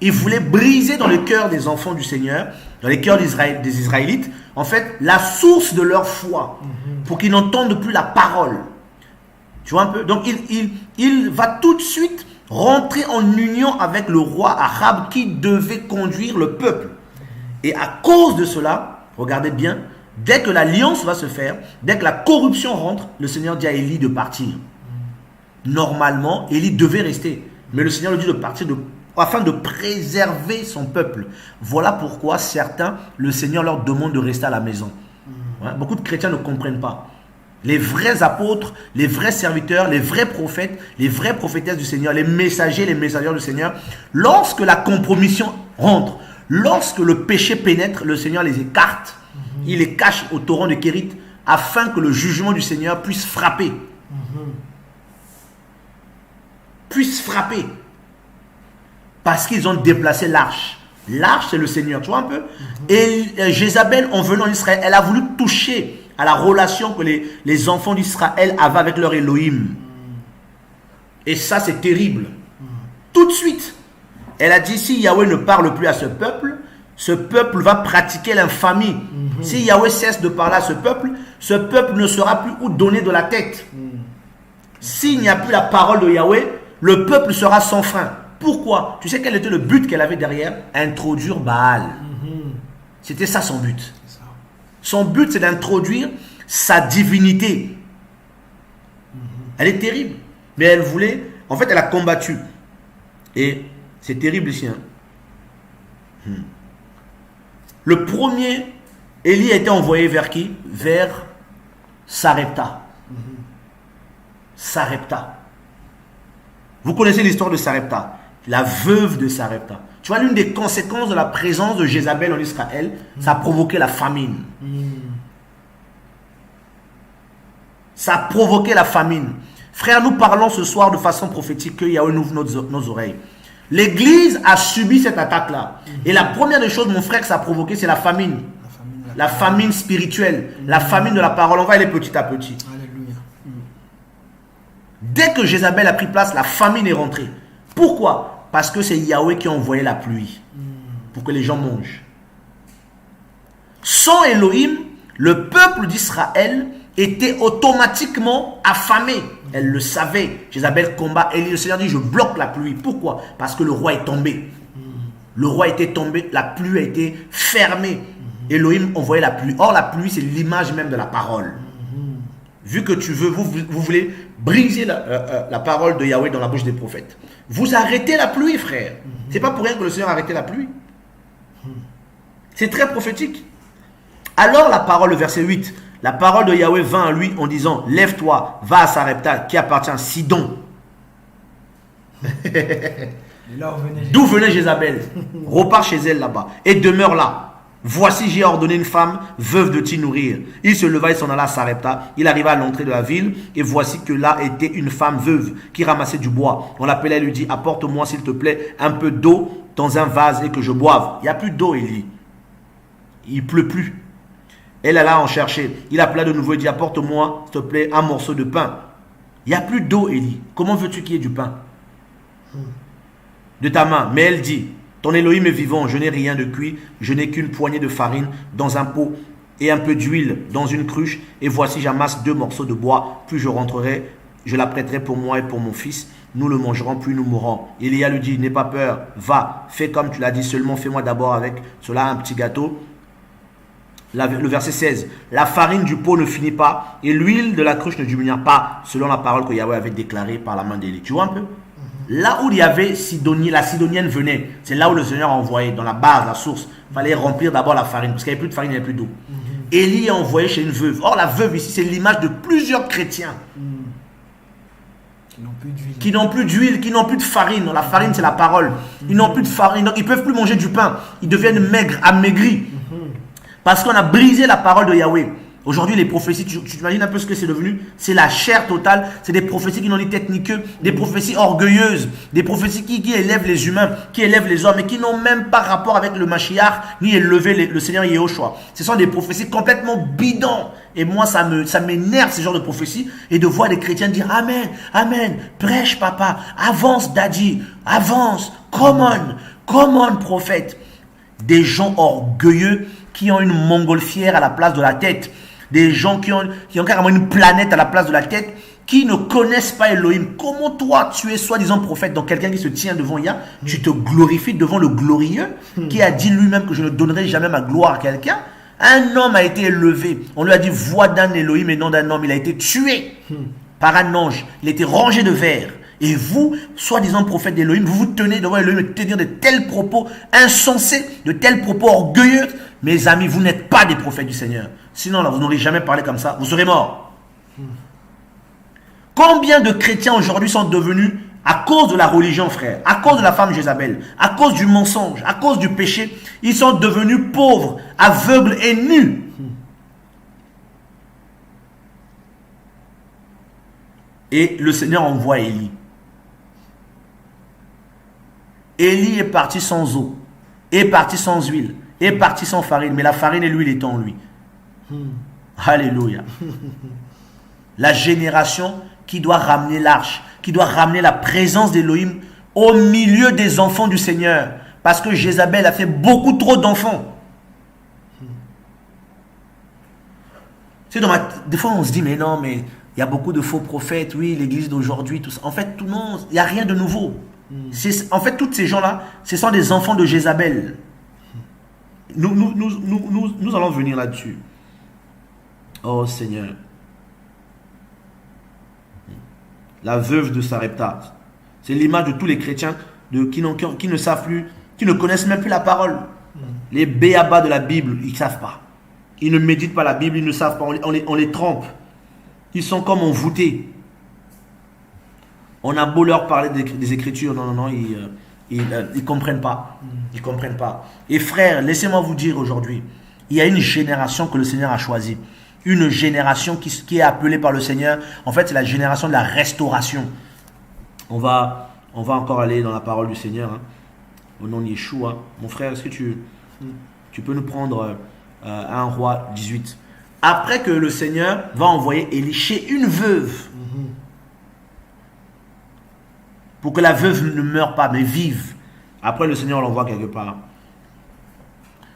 Il voulait briser dans le cœur des enfants du Seigneur, dans les cœurs des Israélites, en fait, la source de leur foi, pour qu'ils n'entendent plus la parole. Tu vois un peu? Donc, il va tout de suite rentrer en union avec le roi Ahab qui devait conduire le peuple. Et à cause de cela, regardez bien, dès que l'alliance va se faire, dès que la corruption rentre, le Seigneur dit à Élie de partir. Normalement, Élie devait rester. Mais le Seigneur lui dit de partir afin de préserver son peuple. Voilà pourquoi certains, le Seigneur leur demande de rester à la maison. Beaucoup de chrétiens ne comprennent pas. Les vrais apôtres, les vrais serviteurs, les vrais prophètes, les vraies prophétesses du Seigneur, les messagers, les messagers du Seigneur, lorsque la compromission rentre, lorsque le péché pénètre, le Seigneur les écarte. Il les cache au torrent de Kérit afin que le jugement du Seigneur puisse frapper. Puisse frapper. Parce qu'ils ont déplacé l'arche. L'arche, c'est le Seigneur, tu vois un peu. Et Jézabel, en venant en Israël, elle a voulu toucher à la relation que les enfants d'Israël avaient avec leur Elohim. Et ça, c'est terrible. Tout de suite, elle a dit, si Yahweh ne parle plus à ce peuple va pratiquer l'infamie. Si Yahweh cesse de parler à ce peuple ne saura plus où donner de la tête. S'il n'y a plus la parole de Yahweh, le peuple sera sans frein. Pourquoi? Tu sais quel était le but qu'elle avait derrière? Introduire Baal. C'était ça son but. Son but, c'est d'introduire sa divinité. Elle est terrible. Mais elle voulait... En fait, elle a combattu. Et c'est terrible ici. Le premier, Élie a été envoyé vers qui? Vers Sarepta. Sarepta. Vous connaissez l'histoire de Sarepta, la veuve de Sarepta. Tu vois, l'une des conséquences de la présence de Jézabel en Israël, ça a provoqué la famine. Ça a provoqué la famine. Frère, nous parlons ce soir de façon prophétique que Yahweh ouvre nos oreilles. L'église a subi cette attaque-là. Et la première des choses, mon frère, que ça a provoqué, c'est la famine. La famine spirituelle, la famine de la parole. On va aller petit à petit.
Alléluia.
Dès que Jézabel a pris place, la famine est rentrée. Pourquoi? Parce que c'est Yahweh qui a envoyé la pluie pour que les gens mangent. Sans Elohim, le peuple d'Israël était automatiquement affamé. Elle le savait. Jézabel combat. Et le Seigneur dit, je bloque la pluie. Pourquoi? Parce que le roi est tombé. Le roi était tombé, la pluie a été fermée. Elohim envoyait la pluie. Or, la pluie, c'est l'image même de la parole. Vu que vous voulez briser la parole de Yahweh dans la bouche des prophètes. Vous arrêtez la pluie, frère. C'est pas pour rien que le Seigneur a arrêté la pluie. C'est très prophétique. Alors, la parole, le verset 8, la parole de Yahweh vint à lui en disant, lève-toi, va à Sarepta, qui appartient à Sidon. D'où venait Jézabel? Repars chez elle là-bas et demeure là. Voici, j'ai ordonné une femme veuve de t'y nourrir. Il se leva et s'en alla à Sarepta. Il arriva à l'entrée de la ville et voici que là était une femme veuve qui ramassait du bois. On l'appelait et lui dit, apporte-moi s'il te plaît un peu d'eau dans un vase et que je boive. Il n'y a plus d'eau, Élie. Il pleut plus. Elle alla en chercher. Il appela de nouveau et dit, apporte-moi s'il te plaît un morceau de pain. Il n'y a plus d'eau, Élie. Comment veux-tu qu'il y ait du pain? De ta main. Mais elle dit, ton Elohim est vivant, je n'ai rien de cuit, je n'ai qu'une poignée de farine dans un pot et un peu d'huile dans une cruche, et voici j'amasse 2 morceaux de bois, puis je rentrerai, je la prêterai pour moi et pour mon fils, nous le mangerons, puis nous mourrons. Élia lui dit, n'aie pas peur, va, fais comme tu l'as dit, seulement fais-moi d'abord avec cela un petit gâteau. Le verset 16, la farine du pot ne finit pas, et l'huile de la cruche ne diminua pas, selon la parole que Yahweh avait déclarée par la main d'Élie. Tu vois un peu? Là où il y avait Sidonie, la Sidonienne venait, c'est là où le Seigneur a envoyé, dans la base, la source. Il fallait remplir d'abord la farine, parce qu'il n'y avait plus de farine, il n'y avait plus d'eau. Élie a envoyé chez une veuve. Or, la veuve ici, c'est l'image de plusieurs chrétiens qui n'ont plus d'huile, qui n'ont plus de farine. La farine, c'est la parole. Ils n'ont plus de farine, donc ils ne peuvent plus manger du pain. Ils deviennent maigres, amaigris. Parce qu'on a brisé la parole de Yahweh. Aujourd'hui, les prophéties, tu imagines un peu ce que c'est devenu? C'est la chair totale. C'est des prophéties qui n'ont ni tête ni queue. Des prophéties orgueilleuses. Des prophéties qui élèvent les humains, qui élèvent les hommes et qui n'ont même pas rapport avec le Mashiach ni élever le Seigneur Yehoshua. Ce sont des prophéties complètement bidons. Et moi, ça m'énerve ce genre de prophéties. Et de voir des chrétiens dire Amen, Amen, prêche papa, avance daddy, avance, come on prophète. Des gens orgueilleux qui ont une montgolfière à la place de la tête. Des gens qui ont carrément une planète à la place de la tête, qui ne connaissent pas Elohim. Comment toi, tu es soi-disant prophète, donc quelqu'un qui se tient devant Yah, tu te glorifies devant le glorieux, qui a dit lui-même que je ne donnerai jamais ma gloire à quelqu'un. Un homme a été élevé. On lui a dit voix d'un Elohim et non d'un homme. Il a été tué par un ange. Il a été rangé de verre. Et vous, soi-disant prophète d'Elohim, vous vous tenez devant Elohim et tenir de tels propos insensés, de tels propos orgueilleux. Mes amis, vous n'êtes pas des prophètes du Seigneur. Sinon, là, vous n'aurez jamais parlé comme ça. Vous serez morts. Combien de chrétiens aujourd'hui sont devenus, à cause de la religion, frère, à cause de la femme Jézabel, à cause du mensonge, à cause du péché, ils sont devenus pauvres, aveugles et nus. Et le Seigneur envoie Élie. Élie est parti sans eau, est parti sans huile, est parti sans farine, mais la farine et l'huile étaient en lui. Alléluia. La génération qui doit ramener l'arche, qui doit ramener la présence d'Elohim au milieu des enfants du Seigneur. Parce que Jézabel a fait beaucoup trop d'enfants. Des fois on se dit, mais non, mais il y a beaucoup de faux prophètes, oui, l'église d'aujourd'hui, tout ça. En fait, tout le monde, il n'y a rien de nouveau. En fait, tous ces gens-là, ce sont des enfants de Jézabel. Nous allons venir là-dessus. Oh Seigneur. La veuve de Sarepta. C'est l'image de tous les chrétiens qui ne savent plus, qui ne connaissent même plus la parole. Les béabas de la Bible, ils ne savent pas. Ils ne méditent pas la Bible, ils ne savent pas. On les trompe. Ils sont comme envoûtés. On a beau leur parler des Écritures, non, ils comprennent pas. Ils comprennent pas. Et frères, laissez-moi vous dire aujourd'hui, il y a une génération que le Seigneur a choisie. Une génération qui est appelée par le Seigneur. En fait, c'est la génération de la restauration. On va encore aller dans la parole du Seigneur. Hein, au nom de Yeshua. Mon frère, est-ce que tu peux nous prendre 1 Roi 18. Après que le Seigneur va envoyer Élie chez une veuve. Pour que la veuve ne meure pas, mais vive. Après, le Seigneur l'envoie quelque part.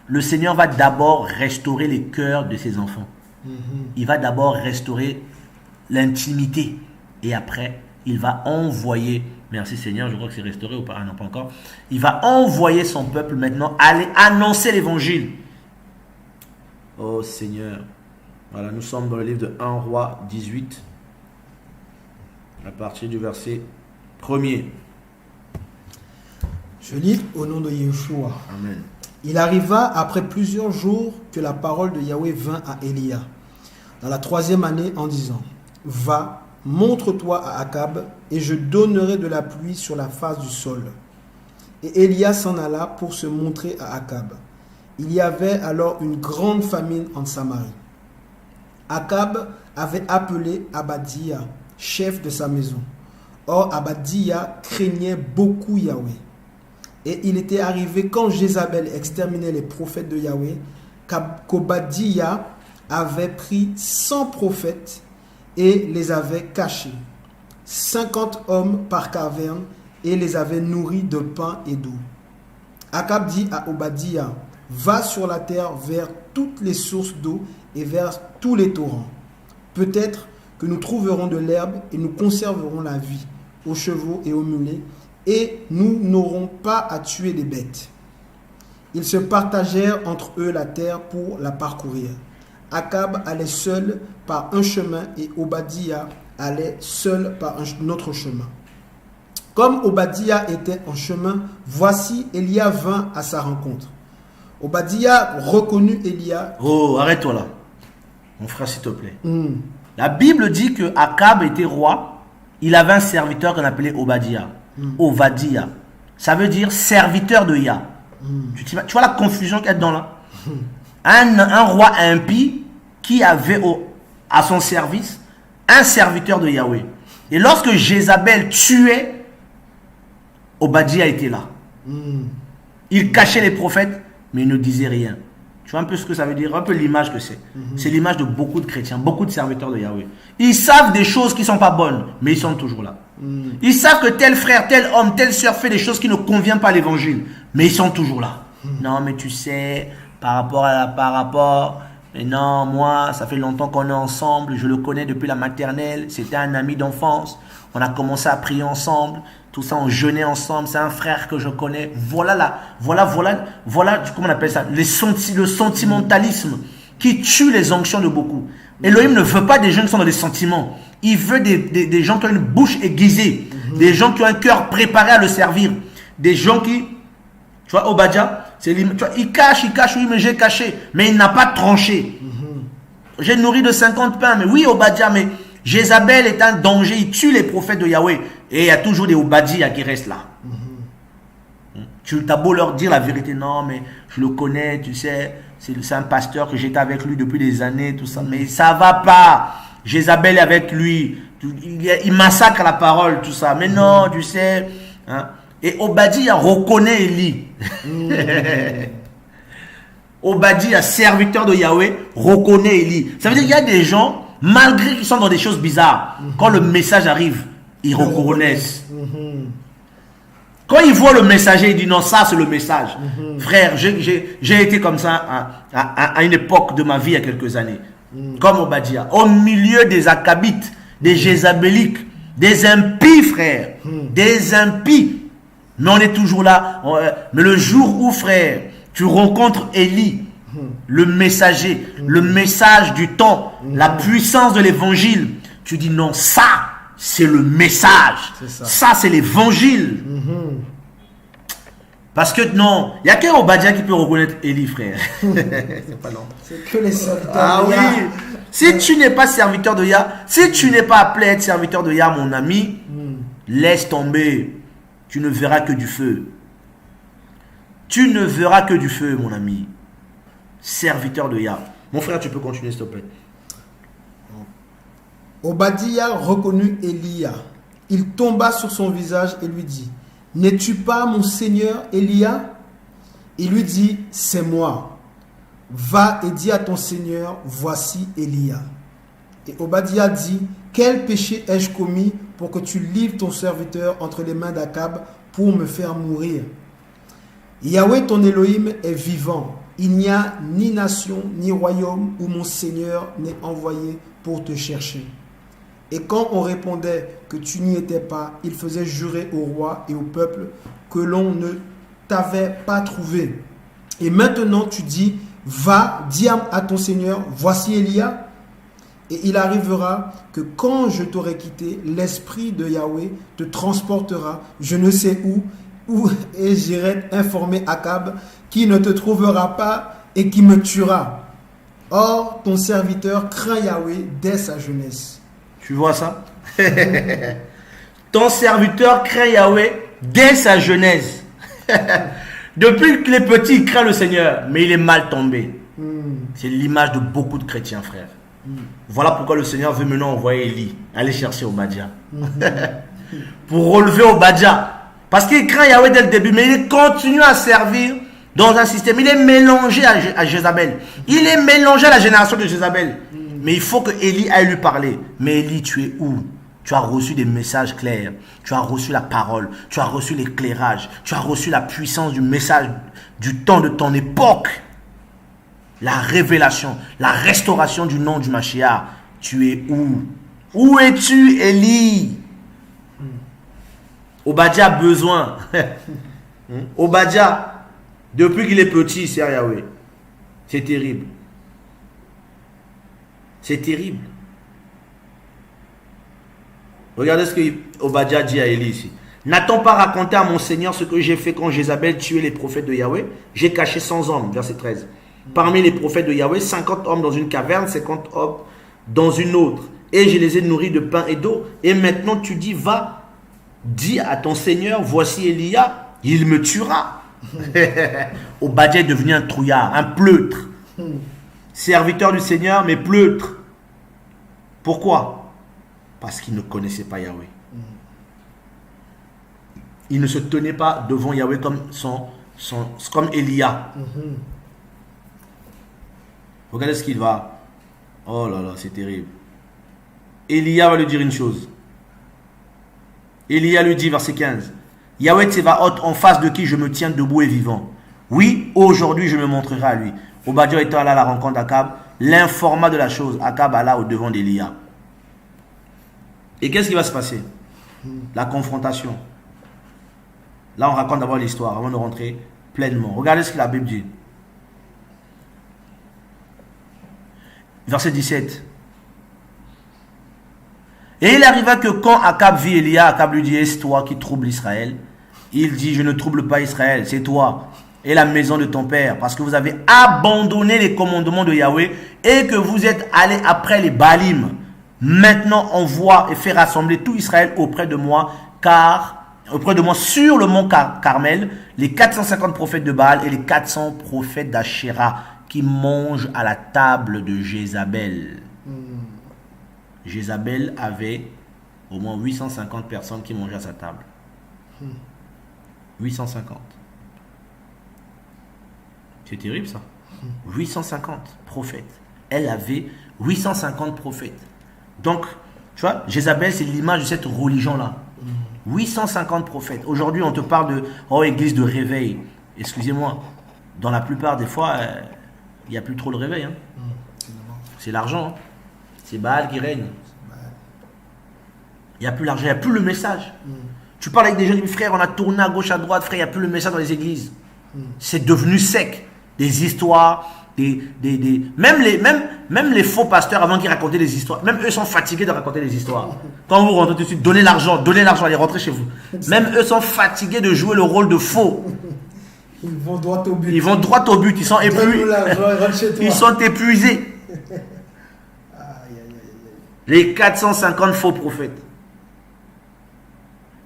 Le Seigneur va d'abord restaurer les cœurs de ses enfants. Il va d'abord restaurer l'intimité. Et après, il va envoyer, merci Seigneur, je crois que c'est restauré ou pas, non pas encore. Il va envoyer son peuple maintenant aller annoncer l'évangile. Oh Seigneur. Voilà, nous sommes dans le livre de 1 Roi 18. À partir du verset 1er.
Je lis au nom de Yeshua.
Amen.
Il arriva après plusieurs jours que la parole de Yahweh vint à Élia, dans la 3e année, en disant: Va, montre-toi à Akab, et je donnerai de la pluie sur la face du sol. Et Élia s'en alla pour se montrer à Akab. Il y avait alors une grande famine en Samarie. Akab avait appelé Abadия, chef de sa maison. Or, Abadия craignait beaucoup Yahweh. Et il était arrivé quand Jézabel exterminait les prophètes de Yahweh, qu'Obadия avait pris 100 prophètes et les avait cachés, 50 hommes par caverne, et les avait nourris de pain et d'eau. Akab dit à Obadия: Va sur la terre vers toutes les sources d'eau et vers tous les torrents. Peut-être que nous trouverons de l'herbe et nous conserverons la vie aux chevaux et aux mulets, et nous n'aurons pas à tuer des bêtes. Ils se partagèrent entre eux la terre pour la parcourir. Akab allait seul par un chemin et Obadия allait seul par un autre chemin. Comme Obadия était en chemin, voici Élia vint à sa rencontre. Obadия reconnut Élia.
Oh, arrête-toi là. Mon frère, s'il te plaît. La Bible dit que Akab était roi. Il avait un serviteur qu'on appelait Obadия. Obadия. Ça veut dire serviteur de Yah. Tu vois la confusion qu'il y a dedans là. Un roi impie qui avait à son service un serviteur de Yahweh. Et lorsque Jézabel tuait, Obadja était là. Il cachait les prophètes, mais il ne disait rien. Tu vois un peu ce que ça veut dire, un peu l'image que c'est. C'est l'image de beaucoup de chrétiens, beaucoup de serviteurs de Yahweh. Ils savent des choses qui ne sont pas bonnes, mais ils sont toujours là. Ils savent que tel frère, tel homme, telle soeur fait des choses qui ne conviennent pas à l'évangile, mais ils sont toujours là. Non, mais tu sais, par rapport, mais non, moi, ça fait longtemps qu'on est ensemble, je le connais depuis la maternelle, c'était un ami d'enfance, on a commencé à prier ensemble, tout ça, on jeûnait ensemble, c'est un frère que je connais. Voilà, comment on appelle ça, le sentimentalisme qui tue les onctions de beaucoup. Elohim ne veut pas des gens qui sont dans les sentiments, il veut des gens qui ont une bouche aiguisée, des gens qui ont un cœur préparé à le servir, des gens qui, tu vois, Obadja, il cache, oui, mais j'ai caché, mais il n'a pas tranché. J'ai nourri de 50 pains, mais oui, Obadja, mais Jézabel est un danger, il tue les prophètes de Yahweh. Et il y a toujours des Obadja qui restent là. Tu as beau leur dire la vérité, non, mais je le connais, tu sais, c'est un pasteur que j'étais avec lui depuis des années, tout ça, mais ça va pas. Jézabel est avec lui, il massacre la parole, tout ça, mais non, tu sais. Hein? Et Obadja reconnaît Élie. Obadja, serviteur de Yahweh, reconnaît Élie. Ça veut dire qu'il y a des gens, malgré qu'ils sont dans des choses bizarres, quand le message arrive, ils reconnaissent. Quand ils voient le messager, ils disent non, ça c'est le message. Frère, j'ai été comme ça à une époque de ma vie il y a quelques années. Comme Obadja, au milieu des Akabites, des Jézabéliques, des impies, frère. Des impies. Mais on est toujours là. Mais le jour où, frère, tu rencontres Élie, le messager, le message du temps, la puissance de l'évangile, tu dis non, ça, c'est le message. Ça, c'est l'évangile. Parce que non, il n'y a qu'un Obadja qui peut reconnaître Élie, frère. C'est pas non.
C'est que les serviteurs
de Yah. Oui. Si tu n'es pas serviteur de Yah, si tu n'es pas appelé à être serviteur de Yah, mon ami, laisse tomber. Tu ne verras que du feu. Tu ne verras que du feu, mon ami. Serviteur de Yah. Mon frère, tu peux continuer, s'il te plaît.
Obadja reconnut Élia. Il tomba sur son visage et lui dit, « N'es-tu pas mon seigneur Élia ?» Il lui dit, « C'est moi. Va et dis à ton seigneur, voici Élia. » Et Obadja dit, « Quel péché ai-je commis pour que tu livres ton serviteur entre les mains d'Akab pour me faire mourir? Yahweh ton Elohim est vivant. Il n'y a ni nation ni royaume où mon Seigneur n'est envoyé pour te chercher. » Et quand on répondait que tu n'y étais pas, il faisait jurer au roi et au peuple que l'on ne t'avait pas trouvé. Et maintenant tu dis, va, dis à ton Seigneur, voici Élia. Et il arrivera que quand je t'aurai quitté, l'esprit de Yahweh te transportera, je ne sais où et j'irai informer Akab, qui ne te trouvera pas et qui me tuera. Or, ton serviteur craint Yahweh dès sa jeunesse.
Tu vois ça? Ton serviteur craint Yahweh dès sa jeunesse. Depuis qu'il est petit, il craint le Seigneur, mais il est mal tombé. C'est l'image de beaucoup de chrétiens, frère. Voilà pourquoi le Seigneur veut maintenant envoyer Élie, aller chercher Obadja. Pour relever Obadja. Parce qu'il craint Yahweh dès le début, mais il continue à servir dans un système. Il est mélangé à Jézabel. Il est mélangé à la génération de Jézabel. Mais il faut que Élie aille lui parler. Mais Élie, tu es où? Tu as reçu des messages clairs. Tu as reçu la parole. Tu as reçu l'éclairage. Tu as reçu la puissance du message du temps de ton époque. La révélation, la restauration du nom du Mashiach. Tu es où? Où es-tu, Élie? Obadja a besoin. Obadja, depuis qu'il est petit, sert Yahweh. C'est terrible. C'est terrible. Regardez ce que Obadja dit à Élie ici. N'a-t-on pas raconté à mon Seigneur ce que j'ai fait quand Jézabel tuait les prophètes de Yahweh? J'ai caché 100 hommes, verset 13. Parmi les prophètes de Yahweh, 50 hommes dans une caverne, 50 hommes dans une autre. Et je les ai nourris de pain et d'eau. Et maintenant tu dis, va, dis à ton Seigneur, voici Élia, il me tuera. Obadja est devenu un trouillard, un pleutre. serviteurs du Seigneur, mais pleutres. Pourquoi? Parce qu'ils ne connaissaient pas Yahweh. Ils ne se tenaient pas devant Yahweh comme Élia. Regardez ce qu'il va. Oh là là, c'est terrible. Élia va lui dire une chose. Élia lui dit, verset 15. Yahweh Tsevaot, en face de qui je me tiens debout et vivant. Oui, aujourd'hui je me montrerai à lui. Obadiah étant allé à la rencontre d'Akab, l'informa de la chose. Akab alla au devant d'Élia. Et qu'est-ce qui va se passer? La confrontation. Là, on raconte d'abord l'histoire avant de rentrer pleinement. Regardez ce que la Bible dit. Verset 17. Et il arriva que quand Akab vit Élia, Akab lui dit, est-ce toi qui troubles Israël? Il dit, je ne trouble pas Israël, c'est toi et la maison de ton père, parce que vous avez abandonné les commandements de Yahweh et que vous êtes allés après les Baalim. Maintenant, envoie et fais rassembler tout Israël auprès de moi sur le mont Carmel, les 450 prophètes de Baal et les 400 prophètes d'Ashéra qui mangent à la table de Jézabel. Jézabel avait au moins 850 personnes qui mangeaient à sa table. 850. C'est terrible ça. 850 prophètes. Elle avait 850 prophètes. Donc, tu vois, Jézabel, c'est l'image de cette religion-là. 850 prophètes. Aujourd'hui, on te parle de église de réveil. Excusez-moi, dans la plupart des fois, il n'y a plus trop de réveil. Hein. C'est l'argent. Hein. C'est Baal qui règne. Il n'y a plus l'argent, il n'y a plus le message. Tu parles avec des gens qui disent, frère, on a tourné à gauche, à droite, frère, il n'y a plus le message dans les églises. C'est devenu sec. Des histoires, même les faux pasteurs avant qu'ils racontaient des histoires, même eux sont fatigués de raconter des histoires. Quand vous rentrez tout de suite, donnez l'argent, allez rentrer chez vous. Même eux sont fatigués de jouer le rôle de faux.
Ils vont droit au but.
Ils sont épuisés. Ils sont épuisés. Les 450 faux prophètes.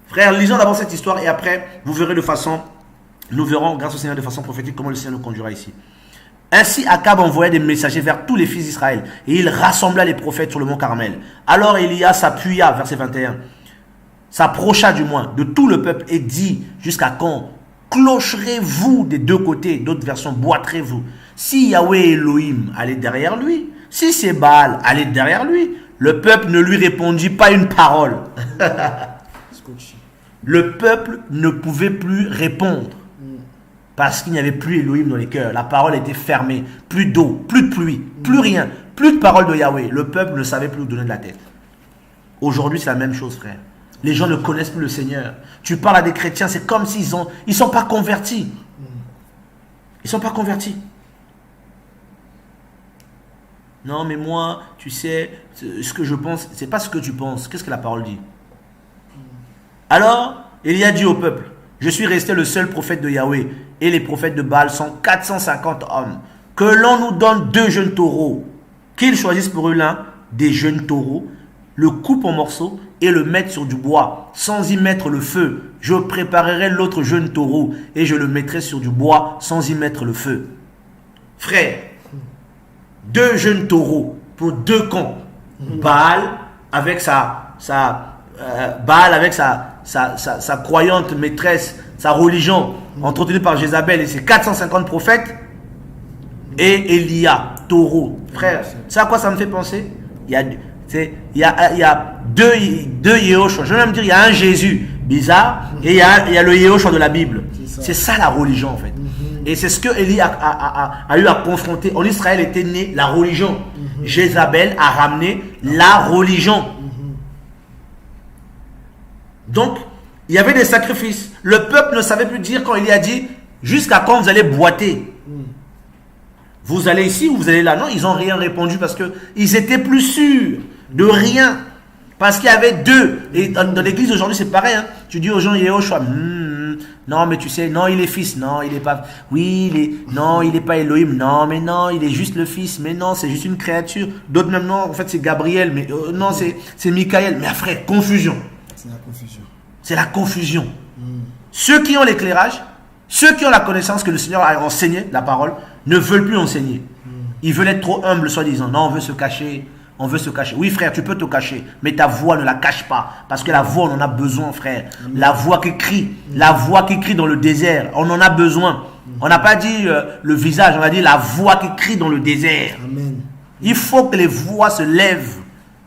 Frère, lisons d'abord cette histoire et après, nous verrons grâce au Seigneur de façon prophétique comment le Seigneur nous conduira ici. Ainsi, Akab envoya des messagers vers tous les fils d'Israël et il rassembla les prophètes sur le mont Carmel. Alors Élia s'appuya, verset 21, s'approcha du moins de tout le peuple et dit, jusqu'à quand clocherez-vous des deux côtés? D'autres versions, boiterez-vous. Si Yahweh Elohim allait derrière lui, si c'est Baal allait derrière lui, le peuple ne lui répondit pas une parole. Le peuple ne pouvait plus répondre. Parce qu'il n'y avait plus Elohim dans les cœurs. La parole était fermée. Plus d'eau, plus de pluie, plus rien. Plus de parole de Yahweh. Le peuple ne savait plus où donner de la tête. Aujourd'hui, c'est la même chose, frère. Les gens ne connaissent plus le Seigneur. Tu parles à des chrétiens, c'est comme s'ils ne sont pas convertis. Ils ne sont pas convertis. Non, mais moi, tu sais, ce que je pense, c'est pas ce que tu penses. Qu'est-ce que la parole dit? Alors, Élie dit au peuple, je suis resté le seul prophète de Yahweh et les prophètes de Baal sont 450 hommes. Que l'on nous donne 2 jeunes taureaux, qu'ils choisissent pour eux l'un des jeunes taureaux, le coupe en morceaux et le mettent sur du bois, sans y mettre le feu. Je préparerai l'autre jeune taureau et je le mettrai sur du bois, sans y mettre le feu. Frère, 2 jeunes taureaux pour 2 camps. Baal avec sa croyante maîtresse, sa religion entretenue par Jézabel et ses 450 prophètes, et Élia, taureau. Frère, c'est à quoi ça me fait penser? Il y a deux Yehoshua. Je vais même dire, il y a un Jésus bizarre et il y a le Yehoshua de la Bible. C'est ça la religion en fait. Et c'est ce que Élie a eu à confronter. En Israël était née la religion. Jézabel a ramené la religion. Donc, il y avait des sacrifices. Le peuple ne savait plus dire quand il a dit jusqu'à quand vous allez boiter. Vous allez ici ou vous allez là. Non, ils n'ont rien répondu parce qu'ils étaient plus sûrs de rien. Parce qu'il y avait 2. Et dans l'église aujourd'hui, c'est pareil. Hein. Tu dis aux gens, Yehoshua, non, mais tu sais, non, il est fils. Non, il n'est pas. Oui, non, il n'est pas Elohim. Non, mais non, il est juste le fils. Mais non, c'est juste une créature. D'autres même, non, en fait, c'est Gabriel. Mais non, c'est Michael. Mais frère, confusion.
C'est la confusion.
C'est la confusion. Ceux qui ont l'éclairage, ceux qui ont la connaissance que le Seigneur a enseigné, la parole, ne veulent plus enseigner. Ils veulent être trop humbles, soi-disant. Non, on veut se cacher. On veut se cacher. Oui, frère, tu peux te cacher, mais ta voix ne la cache pas. Parce que la voix, on en a besoin, frère. La voix qui crie. La voix qui crie dans le désert. On en a besoin. On n'a pas dit le visage, on a dit la voix qui crie dans le désert.
Amen.
Il faut que les voix se lèvent.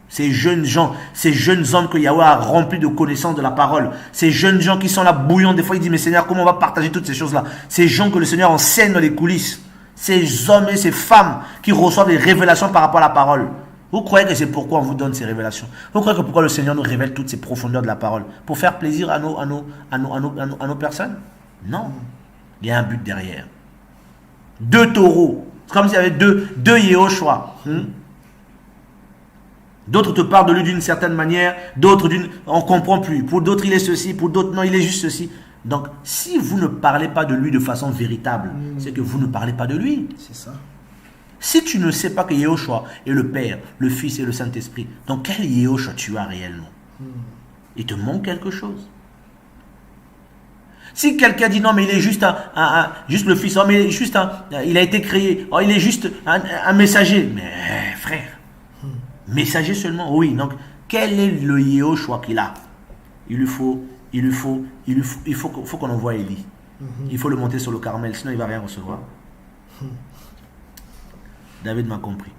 Ces jeunes gens, ces jeunes hommes que Yahweh a remplis de connaissances de la parole. Ces jeunes gens qui sont là bouillants. Des fois, ils disent, mais Seigneur, comment on va partager toutes ces choses-là? Ces gens que le Seigneur enseigne dans les coulisses. Ces hommes et ces femmes qui reçoivent des révélations par rapport à la parole. Vous croyez que c'est pourquoi on vous donne ces révélations? Vous croyez que pourquoi le Seigneur nous révèle toutes ces profondeurs de la parole? Pour faire plaisir à nos personnes? Non. Il y a un but derrière. 2 taureaux. C'est comme s'il y avait deux Yehoshua. D'autres te parlent de lui d'une certaine manière, d'autres on ne comprend plus. Pour d'autres, il est ceci, pour d'autres, non, il est juste ceci. Donc, si vous ne parlez pas de lui de façon véritable, c'est que vous ne parlez pas de lui.
C'est ça.
Si tu ne sais pas que Yehoshua est le Père, le Fils et le Saint-Esprit, donc quel Yehoshua tu as réellement? Il te manque quelque chose. Si quelqu'un dit non, mais il est juste juste le Fils, oh, mais il est juste il a été créé, oh, il est juste un messager. Mais frère, messager seulement, oui. Donc, quel est le Yehoshua qu'il a? Il faut qu'on envoie Élie. Il faut le monter sur le Carmel, sinon il ne va rien recevoir. David m'a compris.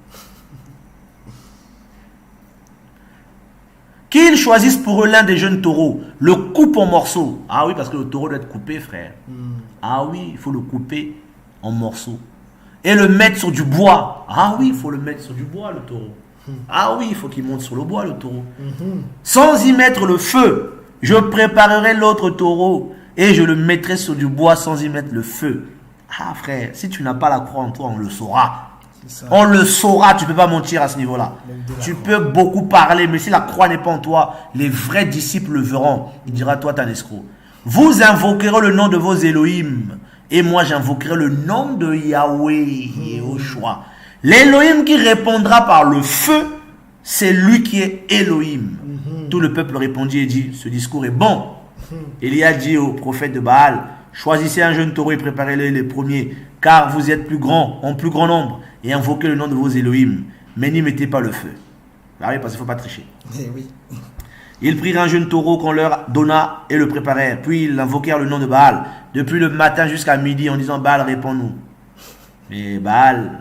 Qu'ils choisissent pour eux l'un des jeunes taureaux, le coupe en morceaux. Ah oui, parce que le taureau doit être coupé, frère. Ah oui, il faut le couper en morceaux. Et le mettre sur du bois. Ah oui, il faut le mettre sur du bois, le taureau. Ah oui, il faut qu'il monte sur le bois, le taureau. Sans y mettre le feu, je préparerai l'autre taureau et je le mettrai sur du bois sans y mettre le feu. Ah frère, si tu n'as pas la croix en toi, on le saura. On le saura, tu ne peux pas mentir à ce niveau-là. Tu peux beaucoup parler, mais si la croix n'est pas en toi, les vrais disciples le verront. Il dira, toi, t'es un escroc. Vous invoquerez le nom de vos Elohim, et moi j'invoquerai le nom de Yahweh, Yehoshua. L'Elohim qui répondra par le feu, c'est lui qui est Elohim. Tout le peuple répondit et dit, ce discours est bon. Élie a dit au prophète de Baal, choisissez un jeune taureau et préparez-le les premiers, car vous êtes plus grands, en plus grand nombre, et invoquez le nom de vos Elohim, mais n'y mettez pas le feu. Ah oui, parce qu'il ne faut pas tricher.
Oui.
Ils prirent un jeune taureau qu'on leur donna et le préparèrent. Puis ils invoquèrent le nom de Baal, depuis le matin jusqu'à midi, en disant, Baal, réponds-nous. Mais Baal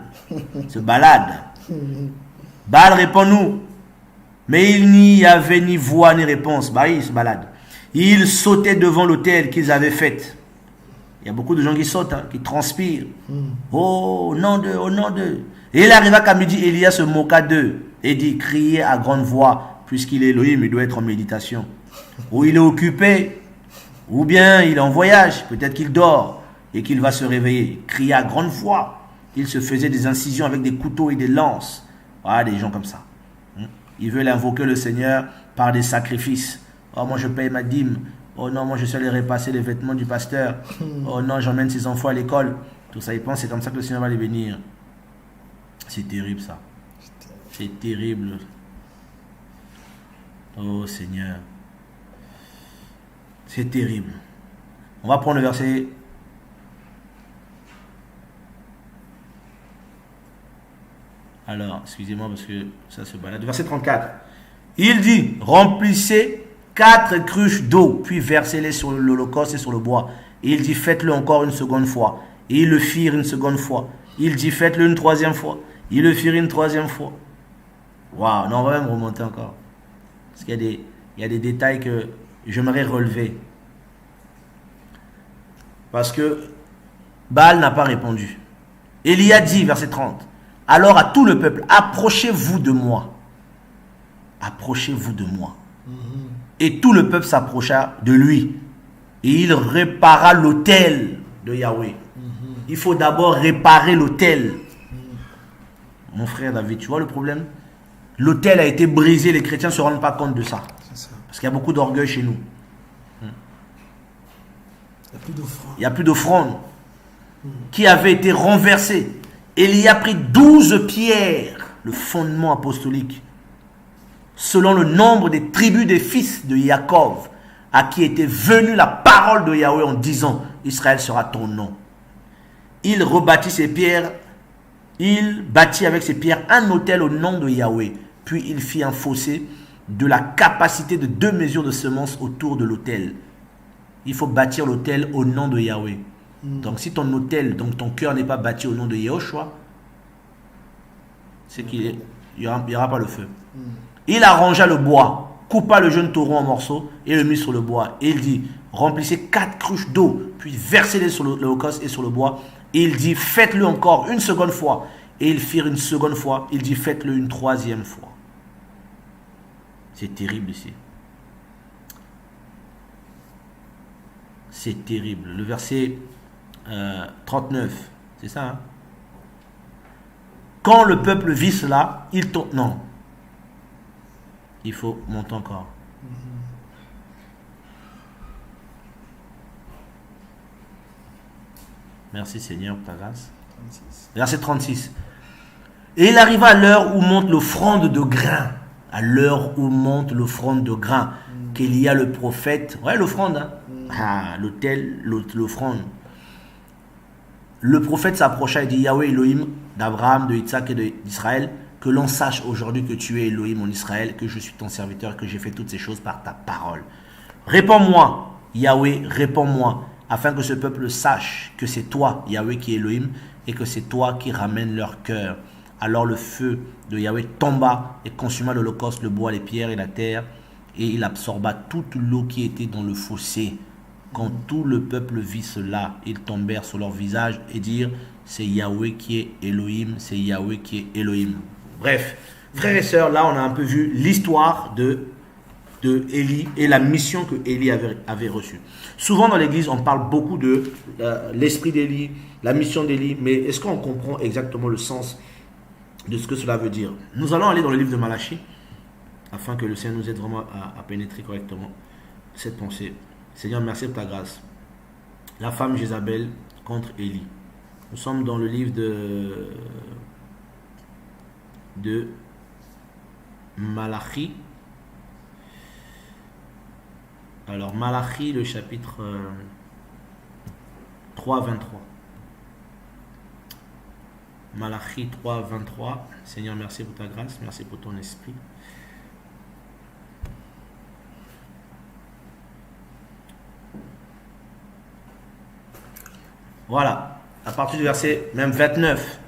se balade. Baal, réponds-nous. Mais il n'y avait ni voix ni réponse. Bah, il se balade. Ils sautaient devant l'autel qu'ils avaient fait. Il y a beaucoup de gens qui sautent, qui transpirent. Oh, nom d'eux, oh, nom d'eux. Et il arriva qu'à midi, Élia se moqua d'eux et dit, criez à grande voix, puisqu'il est Elohim, il doit être en méditation. Ou il est occupé, ou bien il est en voyage, peut-être qu'il dort et qu'il va se réveiller. Criez à grande voix. Il se faisait des incisions avec des couteaux et des lances. Voilà, des gens comme ça. Ils veulent invoquer le Seigneur par des sacrifices. Oh, moi je paye ma dîme. Oh non, moi je suis allé repasser les vêtements du pasteur. Oh non, j'emmène ses enfants à l'école. Tout ça, ils pensent c'est comme ça que le Seigneur va les bénir. C'est terrible ça. C'est terrible. Oh Seigneur. C'est terrible. On va prendre le verset. Alors, excusez-moi parce que ça se balade. Verset 34. Il dit, remplissez 4 cruches d'eau, puis versez-les sur l'holocauste et sur le bois. Et il dit, faites-le encore une seconde fois. Et ils le firent une seconde fois. Il dit, faites-le une troisième fois. Ils le firent une troisième fois. Waouh, non, on va même remonter encore. Parce qu'il y a des détails que j'aimerais relever. Parce que Baal n'a pas répondu. Élie a dit, verset 30, alors à tout le peuple, approchez-vous de moi. Approchez-vous de moi. Et tout le peuple s'approcha de lui. Et il répara l'autel de Yahweh. Il faut d'abord réparer l'autel. Mon frère David, tu vois le problème? L'autel a été brisé, les chrétiens ne se rendent pas compte de ça. Parce qu'il y a beaucoup d'orgueil chez nous. Il n'y a plus d'offrande. Qui avait été renversé. Élie a pris 12 pierres, le fondement apostolique, selon le nombre des tribus des fils de Jacob, à qui était venue la parole de Yahweh en disant, Israël sera ton nom. Il rebâtit ces pierres il bâtit avec ses pierres un autel au nom de Yahweh. Puis il fit un fossé de la capacité de 2 mesures de semences autour de l'autel. Il faut bâtir l'autel au nom de Yahweh. Donc si ton autel, donc ton cœur n'est pas bâti au nom de Yehoshua, c'est qu'il n'y aura pas le feu. Il arrangea le bois, coupa le jeune taureau en morceaux et le mit sur le bois. Et il dit, remplissez 4 cruches d'eau, puis versez-les sur l'holocauste et sur le bois. Et il dit, faites-le encore une seconde fois. Et ils firent une seconde fois. Il dit, faites-le une 3e fois. C'est terrible ici. C'est terrible. Le verset 39, c'est ça, hein? Quand le peuple vit cela, il tombe. Non. Il faut monter encore. Merci Seigneur pour ta grâce. 36. Verset 36. Et il arriva à l'heure où monte l'offrande de grains. À l'heure où monte l'offrande de grains. Qu'il y a le prophète. Ouais, l'offrande. Hein? Ah, l'autel, l'offrande. Le prophète s'approcha et dit, Yahweh Elohim d'Abraham, de Isaac et d'Israël, que l'on sache aujourd'hui que tu es Elohim en Israël, que je suis ton serviteur, que j'ai fait toutes ces choses par ta parole. Réponds-moi, Yahweh, réponds-moi, afin que ce peuple sache que c'est toi, Yahweh, qui est Elohim, et que c'est toi qui ramènes leur cœur. Alors le feu de Yahweh tomba et consuma l'holocauste, le bois, les pierres et la terre, et il absorba toute l'eau qui était dans le fossé. Quand tout le peuple vit cela, ils tombèrent sur leur visage et dirent, c'est Yahweh qui est Elohim, c'est Yahweh qui est Elohim. Bref, frères et sœurs, là on a un peu vu l'histoire de Élie et la mission que Élie avait reçue. Souvent dans l'église, on parle beaucoup de l'esprit d'Élie, la mission d'Élie, mais est-ce qu'on comprend exactement le sens de ce que cela veut dire? Nous allons aller dans le livre de Malachie, afin que le Seigneur nous aide vraiment à pénétrer correctement cette pensée. Seigneur, merci pour ta grâce. La femme Jézabel contre Élie. Nous sommes dans le livre de Malachie. Alors, Malachie, le chapitre 3, 23. Malachie 3, 23. Seigneur, merci pour ta grâce. Merci pour ton esprit. Voilà, à partir du verset même 29.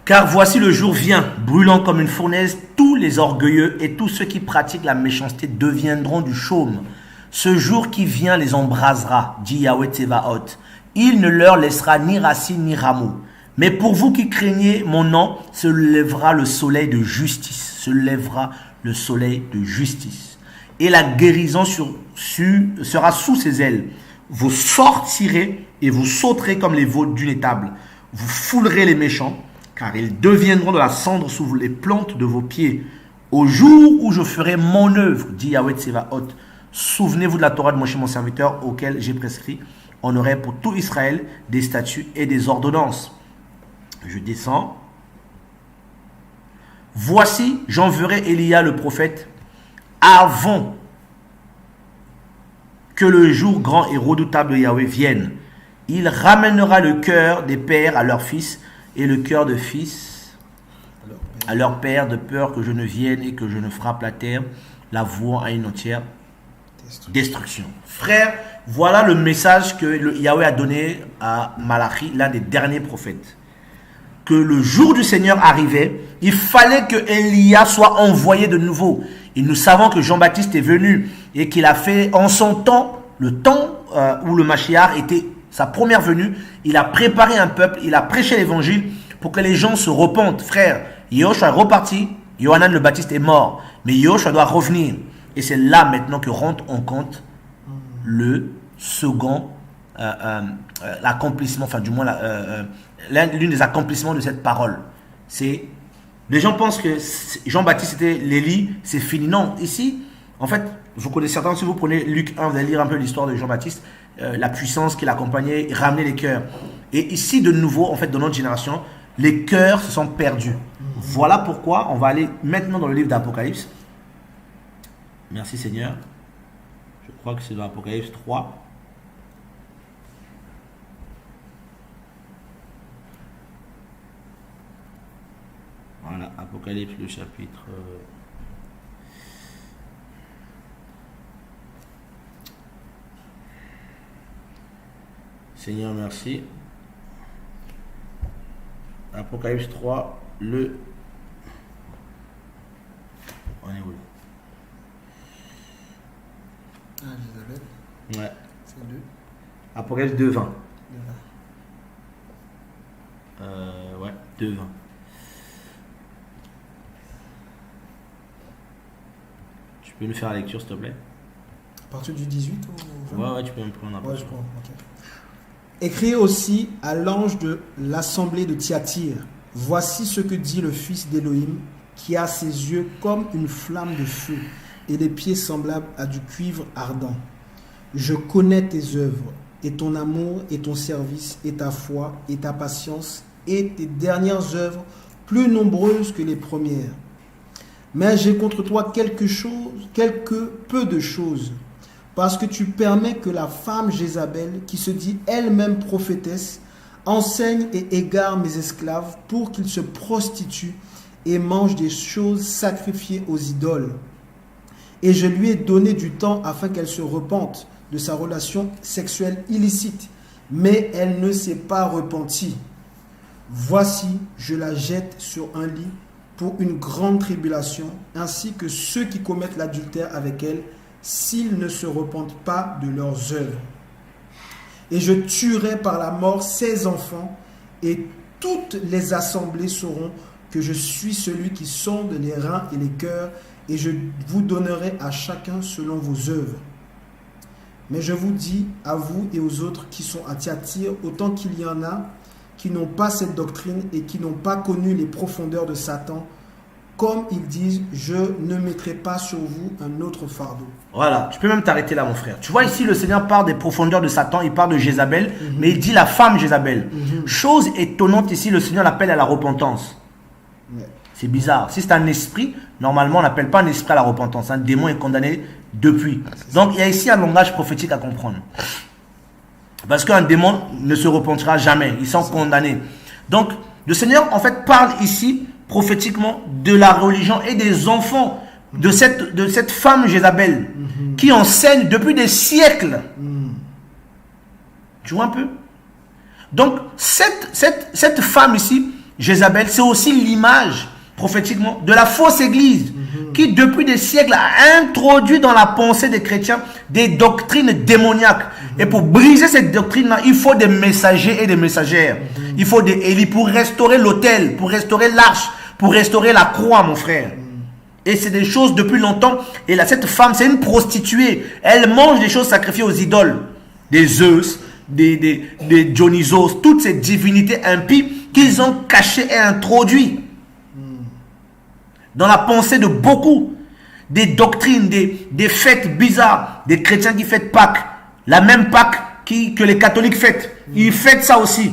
Car voici le jour vient, brûlant comme une fournaise, tous les orgueilleux et tous ceux qui pratiquent la méchanceté deviendront du chaume. Ce jour qui vient les embrasera, dit Yahweh Tsevaot. Il ne leur laissera ni racine ni rameau. Mais pour vous qui craignez mon nom, se lèvera le soleil de justice. Se lèvera le soleil de justice. Et la guérison sera sous ses ailes. Vous sortirez et vous sauterez comme les veaux d'une étable. Vous foulerez les méchants, car ils deviendront de la cendre sous les plantes de vos pieds. Au jour où je ferai mon œuvre, dit Yahweh Tsevaot, souvenez-vous de la Torah de Moshe, mon serviteur, auquel j'ai prescrit, on aurait pour tout Israël des statuts et des ordonnances. Je descends. Voici, j'enverrai Élia le prophète avant que le jour grand et redoutable de Yahweh vienne. Il ramènera le cœur des pères à leurs fils et le cœur de fils à leurs pères, de peur que je ne vienne et que je ne frappe la terre, la vouant à une entière destruction. Frère, voilà le message que Yahweh a donné à Malachi, l'un des derniers prophètes. Que le jour du Seigneur arrivait, il fallait que Élia soit envoyé de nouveau. Et nous savons que Jean-Baptiste est venu et qu'il a fait en son temps, le temps où le Mashiach était sa première venue, il a préparé un peuple, il a prêché l'évangile pour que les gens se repentent. Frère, Yehoshua est reparti, Yohanan le Baptiste est mort, mais Yehoshua doit revenir. Et c'est là maintenant que rentre en compte le second l'accomplissement, enfin du moins l'une des accomplissements de cette parole. C'est, les gens pensent que Jean-Baptiste était l'Élie, c'est fini. Non, ici, en fait, vous connaissez certains, si vous prenez Luc 1, vous allez lire un peu l'histoire de Jean-Baptiste, la puissance qui l'accompagnait, ramener les cœurs. Et ici, de nouveau, en fait, dans notre génération, les cœurs se sont perdus. Voilà pourquoi on va aller maintenant dans le livre d'Apocalypse. Merci Seigneur. Je crois que c'est dans Apocalypse 3. Apocalypse, le chapitre... Seigneur, merci. Apocalypse 3, le... On est où?
Ah, Jézabel.
Ouais.
C'est 2.
Apocalypse 2, 20. Ouais, 2, 20. Tu peux nous faire la lecture, s'il te plaît?
À partir du 18 ou 20?
Ouais, tu peux me prendre un peu.
Ouais, je prends. Ok. Écrivez aussi à l'ange de l'assemblée de Thyatire. Voici ce que dit le fils d'Élohim, qui a ses yeux comme une flamme de feu et les pieds semblables à du cuivre ardent. Je connais tes œuvres et ton amour et ton service et ta foi et ta patience et tes dernières œuvres plus nombreuses que les premières. Mais j'ai contre toi quelque peu de choses, parce que tu permets que la femme Jézabel, qui se dit elle-même prophétesse, enseigne et égare mes esclaves pour qu'ils se prostituent et mangent des choses sacrifiées aux idoles. Et je lui ai donné du temps afin qu'elle se repente de sa relation sexuelle illicite, mais elle ne s'est pas repentie. Voici, je la jette sur un lit pour une grande tribulation, ainsi que ceux qui commettent l'adultère avec elle, s'ils ne se repentent pas de leurs œuvres. Et je tuerai par la mort ses enfants, et toutes les assemblées sauront que je suis celui qui sonde les reins et les cœurs, et je vous donnerai à chacun selon vos œuvres. Mais je vous dis, à vous et aux autres qui sont à Thyatire, autant qu'il y en a qui n'ont pas cette doctrine et qui n'ont pas connu les profondeurs de Satan, comme ils disent, je ne mettrai pas sur vous un autre fardeau.
Voilà, tu peux même t'arrêter là, mon frère. Tu vois ici, le Seigneur parle des profondeurs de Satan, il parle de Jézabel, mais il dit la femme Jézabel. Chose étonnante ici, le Seigneur l'appelle à la repentance.
Ouais.
C'est bizarre. Si c'est un esprit, normalement on n'appelle pas un esprit à la repentance. Un démon est condamné depuis. Donc il y a ici un langage prophétique à comprendre. Parce qu'un démon ne se repentira jamais. Ils sont condamnés. Donc le Seigneur en fait parle ici prophétiquement de la religion et des enfants de cette femme Jézabel qui enseigne depuis des siècles. Tu vois un peu? Donc cette femme ici, Jézabel, c'est aussi l'image prophétiquement de la fausse église qui depuis des siècles a introduit dans la pensée des chrétiens des doctrines démoniaques. Et pour briser cette doctrine-là, il faut des messagers et des messagères. Il faut des Élie pour restaurer l'autel, pour restaurer l'arche, pour restaurer la croix, mon frère. Et c'est des choses depuis longtemps. Et là, cette femme, c'est une prostituée. Elle mange des choses sacrifiées aux idoles. Des Zeus, des Dionysos, toutes ces divinités impies qu'ils ont cachées et introduites dans la pensée de beaucoup. Des doctrines, des fêtes bizarres. Des chrétiens qui fêtent Pâques. La même Pâques que les catholiques fêtent. Ils fêtent ça aussi.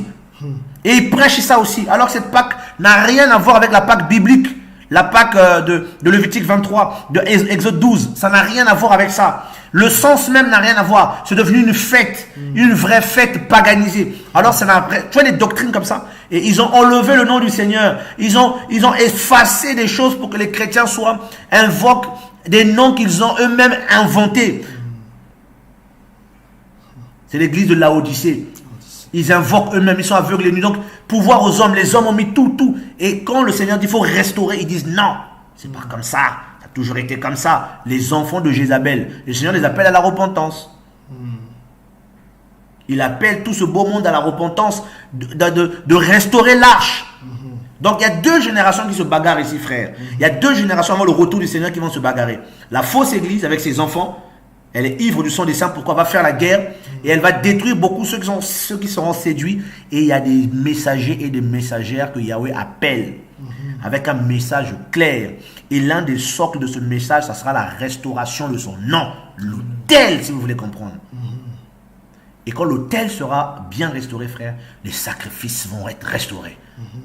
Et ils prêchent ça aussi. Alors que cette Pâque n'a rien à voir avec la Pâque biblique. La Pâque de Lévitique 23, de Exode 12. Ça n'a rien à voir avec ça. Le sens même n'a rien à voir. C'est devenu une fête. Une vraie fête paganisée. Alors ça n'a... Tu vois des doctrines comme ça. Et ils ont enlevé le nom du Seigneur. Ils ont effacé des choses pour que les chrétiens invoquent des noms qu'ils ont eux-mêmes inventés. C'est l'église de Laodicée. Ils invoquent eux-mêmes, ils sont aveugles et nus. Donc, pouvoir aux hommes, les hommes ont mis tout. Et quand le Seigneur dit qu'il faut restaurer, ils disent non, c'est pas comme ça. Ça a toujours été comme ça. Les enfants de Jézabel, le Seigneur les appelle à la repentance. Il appelle tout ce beau monde à la repentance, de restaurer l'arche. Donc, il y a deux générations qui se bagarrent ici, frère. Il y a deux générations avant le retour du Seigneur qui vont se bagarrer. La fausse église avec ses enfants. Elle est ivre du sang des saints. Pourquoi? Elle va faire la guerre et elle va détruire beaucoup ceux qui seront séduits. Et il y a des messagers et des messagères que Yahweh appelle avec un message clair. Et l'un des socles de ce message, ça sera la restauration de son nom. L'autel, si vous voulez comprendre. Et quand l'autel sera bien restauré, frère, les sacrifices vont être restaurés.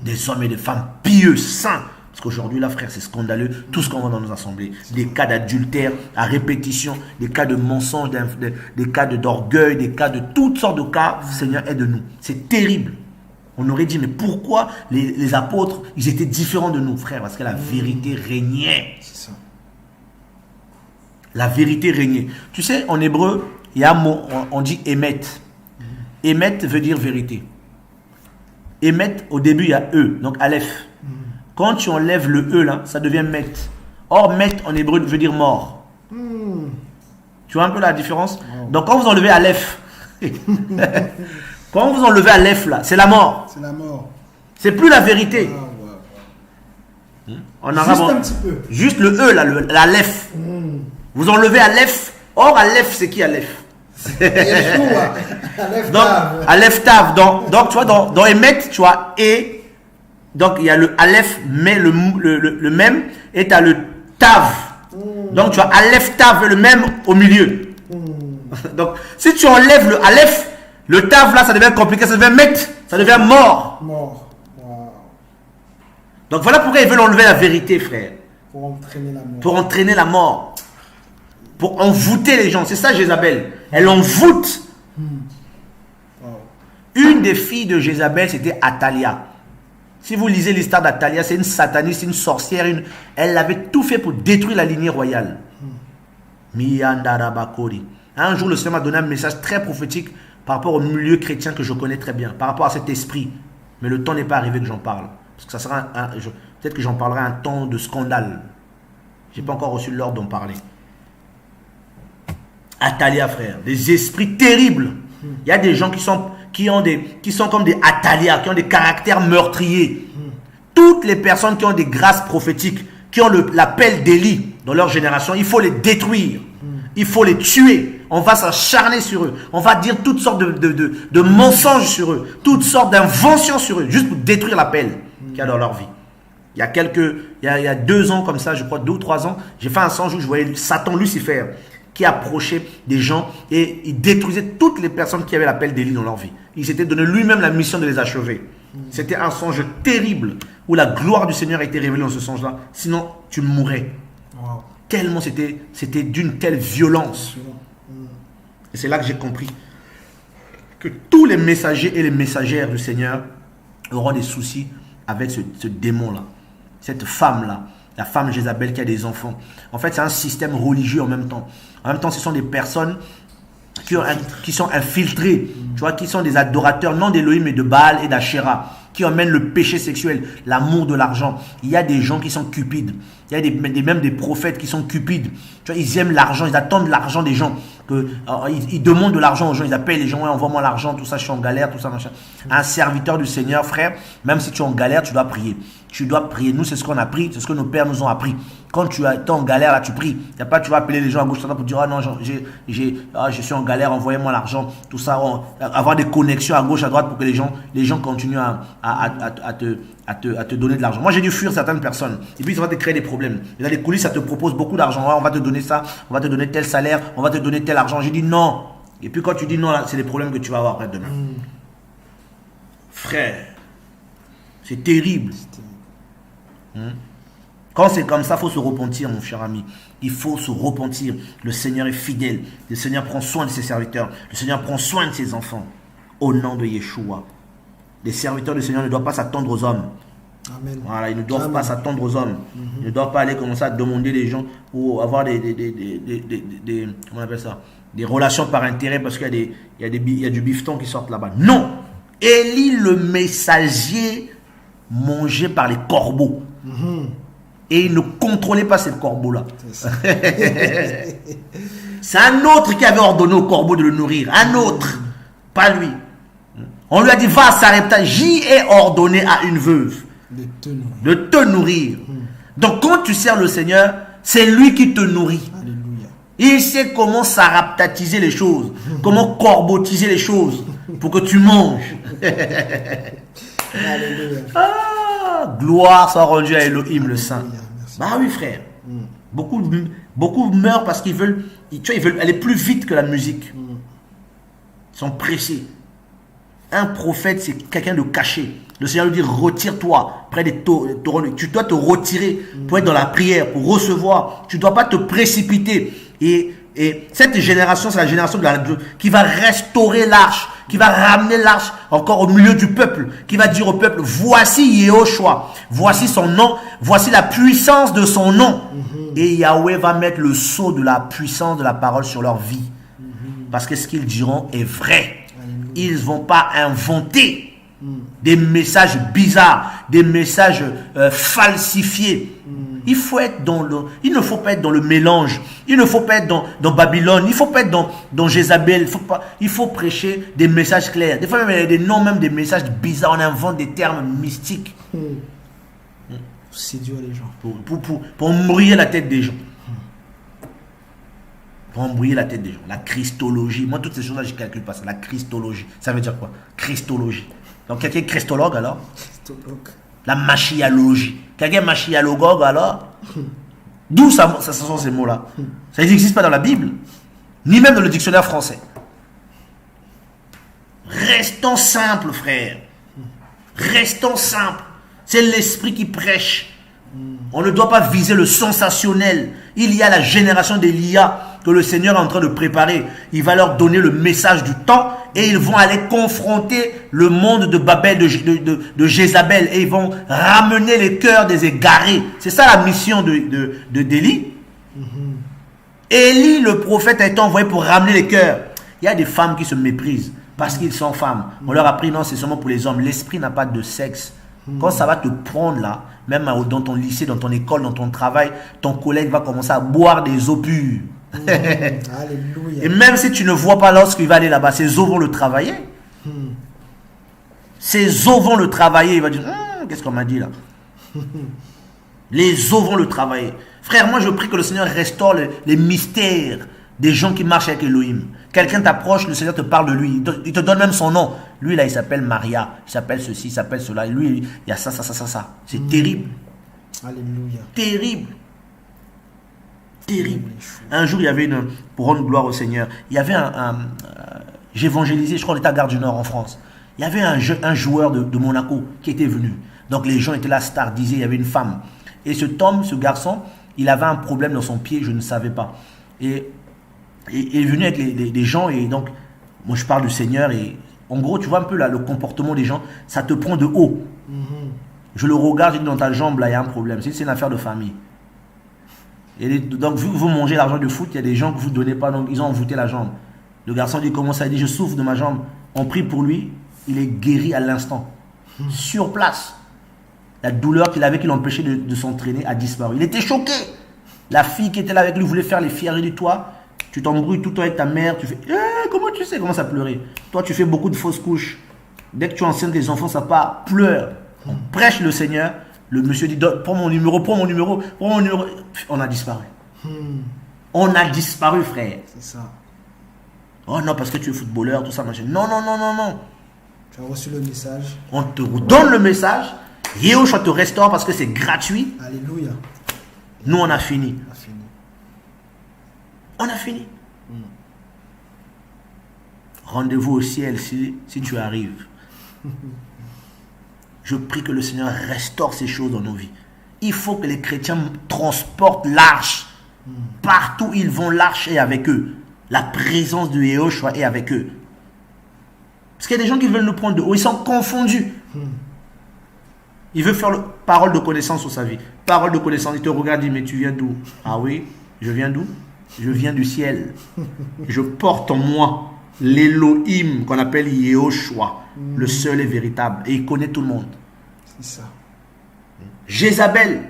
Des hommes et des femmes pieux, saints. Parce qu'aujourd'hui, là, frère, c'est scandaleux. Tout ce qu'on voit dans nos assemblées. Des cas d'adultère à répétition, des cas de mensonges, des cas d'orgueil, des cas de toutes sortes de cas. Seigneur, aide-nous. C'est terrible. On aurait dit, mais pourquoi les apôtres, ils étaient différents de nous, frère? Parce que la vérité régnait.
C'est ça.
La vérité régnait. Tu sais, en hébreu, il y a un mot, on dit émet. Émet veut dire vérité. Émet, au début, il y a E, donc Aleph. Quand tu enlèves le E, là, ça devient met. Or, met, en hébreu, veut dire mort. Tu vois un peu la différence? Donc, quand vous enlevez Aleph, quand vous enlevez Aleph, là, c'est la mort.
C'est la mort.
C'est plus la vérité. En arabe,
Juste un petit peu.
Juste le E, là, l'Aleph. Vous enlevez Aleph. Or, Aleph, c'est qui Aleph?
Yeshua. Aleph
Donc,
Tav.
Aleph Tav. Donc, tu vois, dans Emet, tu vois E. Donc, il y a le Aleph, mais le même. Et tu as le Tav. Donc, tu as Aleph Tav, le même au milieu. Donc, si tu enlèves le Aleph, le Tav, là, ça devient compliqué. Ça devient Met. Ça devient mort.
Mort. Wow.
Donc, voilà pourquoi ils veulent enlever la vérité, frère.
Pour entraîner la mort.
Pour entraîner la mort. Pour envoûter les gens. C'est ça, Jézabel. Elle envoûte.
Wow.
Une des filles de Jézabel, c'était Athalia. Si vous lisez l'histoire d'Athalia, c'est une sataniste, une sorcière. Elle avait tout fait pour détruire la lignée royale. Miyandarabakori. Un jour, le Seigneur m'a donné un message très prophétique par rapport au milieu chrétien que je connais très bien, par rapport à cet esprit. Mais le temps n'est pas arrivé que j'en parle. Parce que ça sera peut-être que j'en parlerai un temps de scandale. Je n'ai pas encore reçu l'ordre d'en parler. Athalia, frère, des esprits terribles. Il y a des gens qui sont comme des Athalia, qui ont des caractères meurtriers. Toutes les personnes qui ont des grâces prophétiques, qui ont l'appel d'Élie dans leur génération, il faut les détruire. Il faut les tuer. On va s'acharner sur eux. On va dire toutes sortes de mensonges sur eux. Toutes sortes d'inventions sur eux. Juste pour détruire l'appel qu'il y a dans leur vie. Il y a 2 ans comme ça, je crois 2 ou 3 ans, j'ai fait un songe où je voyais Satan Lucifer qui approchait des gens et il détruisait toutes les personnes qui avaient l'appel d'Élie dans leur vie. Il s'était donné lui-même la mission de les achever. C'était un songe terrible où la gloire du Seigneur a été révélée dans ce songe-là. Sinon, tu mourrais.
Wow.
Tellement c'était d'une telle violence. Et c'est là que j'ai compris que tous les messagers et les messagères du Seigneur auront des soucis avec ce démon-là. Cette femme-là. La femme Jézabel qui a des enfants. En fait, c'est un système religieux en même temps. En même temps, ce sont des personnes qui sont infiltrées, tu vois, qui sont des adorateurs, non d'Élohim, mais de Baal et d'Asherah, qui emmènent le péché sexuel, l'amour de l'argent. Il y a des gens qui sont cupides. Il y a même des prophètes qui sont cupides. Tu vois, ils aiment l'argent, ils attendent l'argent des gens. Ils demandent de l'argent aux gens, ils appellent les gens, ouais, envoie-moi l'argent, tout ça, je suis en galère, tout ça, machin. Un serviteur du Seigneur, frère, même si tu es en galère, tu dois prier. Tu dois prier. Nous, c'est ce qu'on a appris, c'est ce que nos pères nous ont appris. Quand tu es en galère, là, tu pries. Il n'y a pas, tu vas appeler les gens à gauche, pour dire, ah non, je suis en galère, envoyez-moi l'argent, tout ça. Avoir des connexions à gauche, à droite pour que les gens continuent à te donner de l'argent. Moi, j'ai dû fuir certaines personnes. Et puis, ça va te créer des problèmes. Et dans les coulisses, ça te propose beaucoup d'argent. Ouais, on va te donner ça, on va te donner tel salaire, on va te donner tel argent. J'ai dit non. Et puis, quand tu dis non, là, c'est les problèmes que tu vas avoir après demain. Frère, c'est terrible. Quand c'est comme ça, il faut se repentir, mon cher ami. Il faut se repentir. Le Seigneur est fidèle. Le Seigneur prend soin de ses serviteurs. Le Seigneur prend soin de ses enfants. Au nom de Yeshua. Les serviteurs du Seigneur ne doivent pas s'attendre aux hommes.
Amen.
Voilà, ils ne doivent pas s'attendre aux hommes. Ils ne doivent pas aller commencer à demander les gens ou avoir comment on appelle ça, des relations par intérêt parce qu'il y a du bifton qui sort là-bas. Non. Élie le messager mangé par les corbeaux. Et il ne contrôlait pas ces corbeaux-là. C'est un autre qui avait ordonné aux corbeaux de le nourrir. Un autre. Pas lui. On lui a dit, va à Sarepta. J'y ai ordonné à une veuve de te nourrir. Donc quand tu sers le Seigneur, c'est lui qui te nourrit.
Alléluia.
Il sait comment saraptatiser les choses. Comment corbotiser les choses. Pour que tu manges.
Alléluia.
Gloire soit rendue à Elohim le Saint.
Merci.
Bah oui, frère. Beaucoup meurent parce qu'ils veulent aller plus vite que la musique. Ils sont pressés. Un prophète, c'est quelqu'un de caché. Le Seigneur lui dit, retire-toi près des torrents. Tu dois te retirer pour être dans la prière, pour recevoir. Tu ne dois pas te précipiter. Et cette génération, c'est la génération qui va restaurer l'arche, qui va ramener l'arche encore au milieu du peuple, qui va dire au peuple, voici Yehoshua, voici son nom, voici la puissance de son nom. Et Yahweh va mettre le sceau de la puissance de la parole sur leur vie. Parce que ce qu'ils diront est vrai. Ils ne vont pas inventer des messages bizarres, des messages falsifiés. Il ne faut pas être dans le mélange. Il ne faut pas être dans Babylone. Il ne faut pas être dans Jézabel. Il faut prêcher des messages clairs. Des fois, même, il y a des noms, même des messages bizarres. On invente des termes mystiques.
Pour séduire les gens.
Pour embrouiller la tête des gens. Pour embrouiller la tête des gens. La christologie. Moi, toutes ces choses-là, je ne calcule pas ça. La christologie. Ça veut dire quoi? Christologie. Donc, quelqu'un est christologue alors?
Christologue.
La machialogie. Quelqu'un est machialogogue alors? D'où ça sont ces mots-là? Ça n'existe pas dans la Bible, ni même dans le dictionnaire français. Restons simples, frères. Restons simples. C'est l'esprit qui prêche. On ne doit pas viser le sensationnel. Il y a la génération d'Élia que le Seigneur est en train de préparer. Il va leur donner le message du temps et ils vont aller confronter le monde de Babel, de Jézabel, et ils vont ramener les cœurs des égarés. C'est ça la mission d'Élie. Élie, le prophète, a été envoyé pour ramener les cœurs. Il y a des femmes qui se méprisent parce qu'ils sont femmes. On leur a appris, non, c'est seulement pour les hommes. L'esprit n'a pas de sexe. Quand ça va te prendre là, même dans ton lycée, dans ton école, dans ton travail, ton collègue va commencer à boire des eaux pures.
Alléluia.
Et même si tu ne vois pas lorsqu'il va aller là-bas, ses os vont le travailler. Ses os vont le travailler. Il va dire, qu'est-ce qu'on m'a dit là? Les os vont le travailler. Frère, moi je prie que le Seigneur restaure les mystères des gens qui marchent avec Elohim. Quelqu'un t'approche, le Seigneur te parle de lui. Il te donne même son nom. Lui là, il s'appelle Maria. Il s'appelle ceci, il s'appelle cela. Et lui, il y a ça. C'est terrible.
Alléluia.
Terrible. Terrible. Un jour, il y avait pour rendre gloire au Seigneur, il y avait j'évangélisais, je crois qu'on était à Gare du Nord en France. Il y avait un joueur de Monaco qui était venu. Donc les gens étaient là, stardisés, il y avait une femme. Et ce garçon, il avait un problème dans son pied, je ne savais pas. Et il est venu avec des gens, et donc, moi je parle du Seigneur, et en gros, tu vois un peu là, le comportement des gens, ça te prend de haut. Je le regarde, je dis, dans ta jambe, là, il y a un problème. C'est une affaire de famille. Et donc, vu que vous mangez l'argent de foot, il y a des gens que vous ne donnez pas, donc ils ont envoûté la jambe. Le garçon dit, comment ça? Il dit, je souffre de ma jambe. On prie pour lui, il est guéri à l'instant. Sur place. La douleur qu'il avait qui l'empêchait de s'entraîner a disparu. Il était choqué. La fille qui était là avec lui voulait faire les fierreries du toit. Tu t'embrouilles tout le temps avec ta mère. Tu fais, comment tu sais? Commence à pleurer. Toi, tu fais beaucoup de fausses couches. Dès que tu enceintes les enfants, ça part. Pleure. On prêche le Seigneur. Le monsieur dit, prends mon numéro. On a disparu. On a disparu, frère.
C'est ça.
Oh non, parce que tu es footballeur, tout ça, machin. Non.
Tu as reçu le message.
On te donne le message. Yehoshua te restaure parce que c'est gratuit.
Alléluia.
Nous, on a fini.
On a fini.
On a fini. Rendez-vous au ciel si tu arrives. Je prie que le Seigneur restaure ces choses dans nos vies. Il faut que les chrétiens transportent l'arche. Partout où ils vont, l'arche est avec eux. La présence de Yehoshua est avec eux. Parce qu'il y a des gens qui veulent nous prendre de haut. Ils sont confondus. Il veut faire parole de connaissance sur sa vie. Parole de connaissance. Il te regarde et dit, mais tu viens d'où? Ah oui, je viens d'où? Je viens du ciel. Je porte en moi l'Elohim qu'on appelle Yehoshua. Le seul et véritable. Et il connaît tout le monde.
C'est ça.
Jézabel,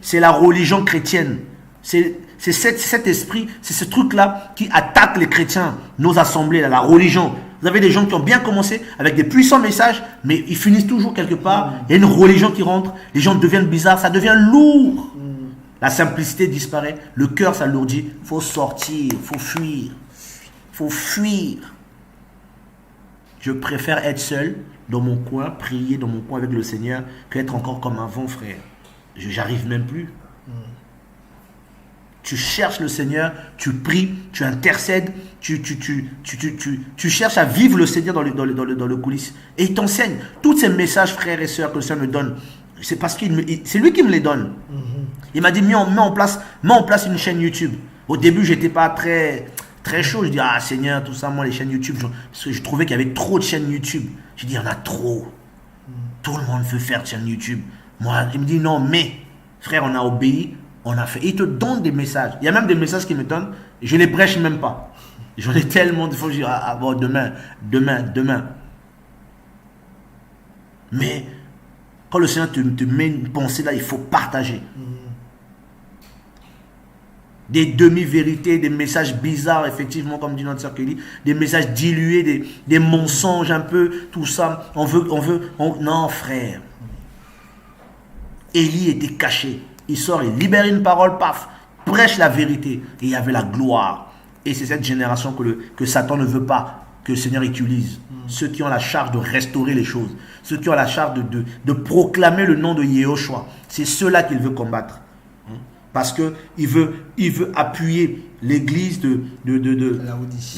c'est la religion chrétienne. C'est cet esprit, c'est ce truc-là qui attaque les chrétiens, nos assemblées, la religion. Vous avez des gens qui ont bien commencé avec des puissants messages, mais ils finissent toujours quelque part. Il y a une religion qui rentre, les gens deviennent bizarres, ça devient lourd. La simplicité disparaît, le cœur s'alourdit. Il faut sortir, il faut fuir. Il faut fuir. Je préfère être seul dans mon coin, prier dans mon coin avec le Seigneur, qu'être encore comme avant, frère. J'arrive même plus. Tu cherches le Seigneur, tu pries, tu intercèdes, tu cherches à vivre le Seigneur dans le coulisses. Et il t'enseigne. Tous ces messages, frères et sœurs, que le Seigneur me donne, c'est parce que c'est lui qui me les donne. Il m'a dit, mets en place une chaîne YouTube. Au début, j'étais pas très... Très chaud. Je dis, ah Seigneur, tout ça, moi, les chaînes YouTube. Parce que je trouvais qu'il y avait trop de chaînes YouTube. Je dis, il y en a trop. Tout le monde veut faire de chaîne YouTube. Moi, il me dit, non, mais, frère, on a obéi, on a fait. Il te donne des messages. Il y a même des messages qu'il me donne, je les prêche même pas. J'en ai tellement de fois, je dis, ah bon, demain. Mais, quand le Seigneur te met une pensée là, il faut partager. Des demi-vérités, des messages bizarres, effectivement, comme dit notre sœur Kelly, des messages dilués, des mensonges un peu, tout ça. Non, frère. Élie était caché. Il sort, il libère une parole, paf, prêche la vérité. Et il y avait la gloire. Et c'est cette génération que Satan ne veut pas que le Seigneur utilise. Ceux qui ont la charge de restaurer les choses. Ceux qui ont la charge de proclamer le nom de Yehoshua. C'est ceux-là qu'il veut combattre. Parce qu'il veut appuyer l'église de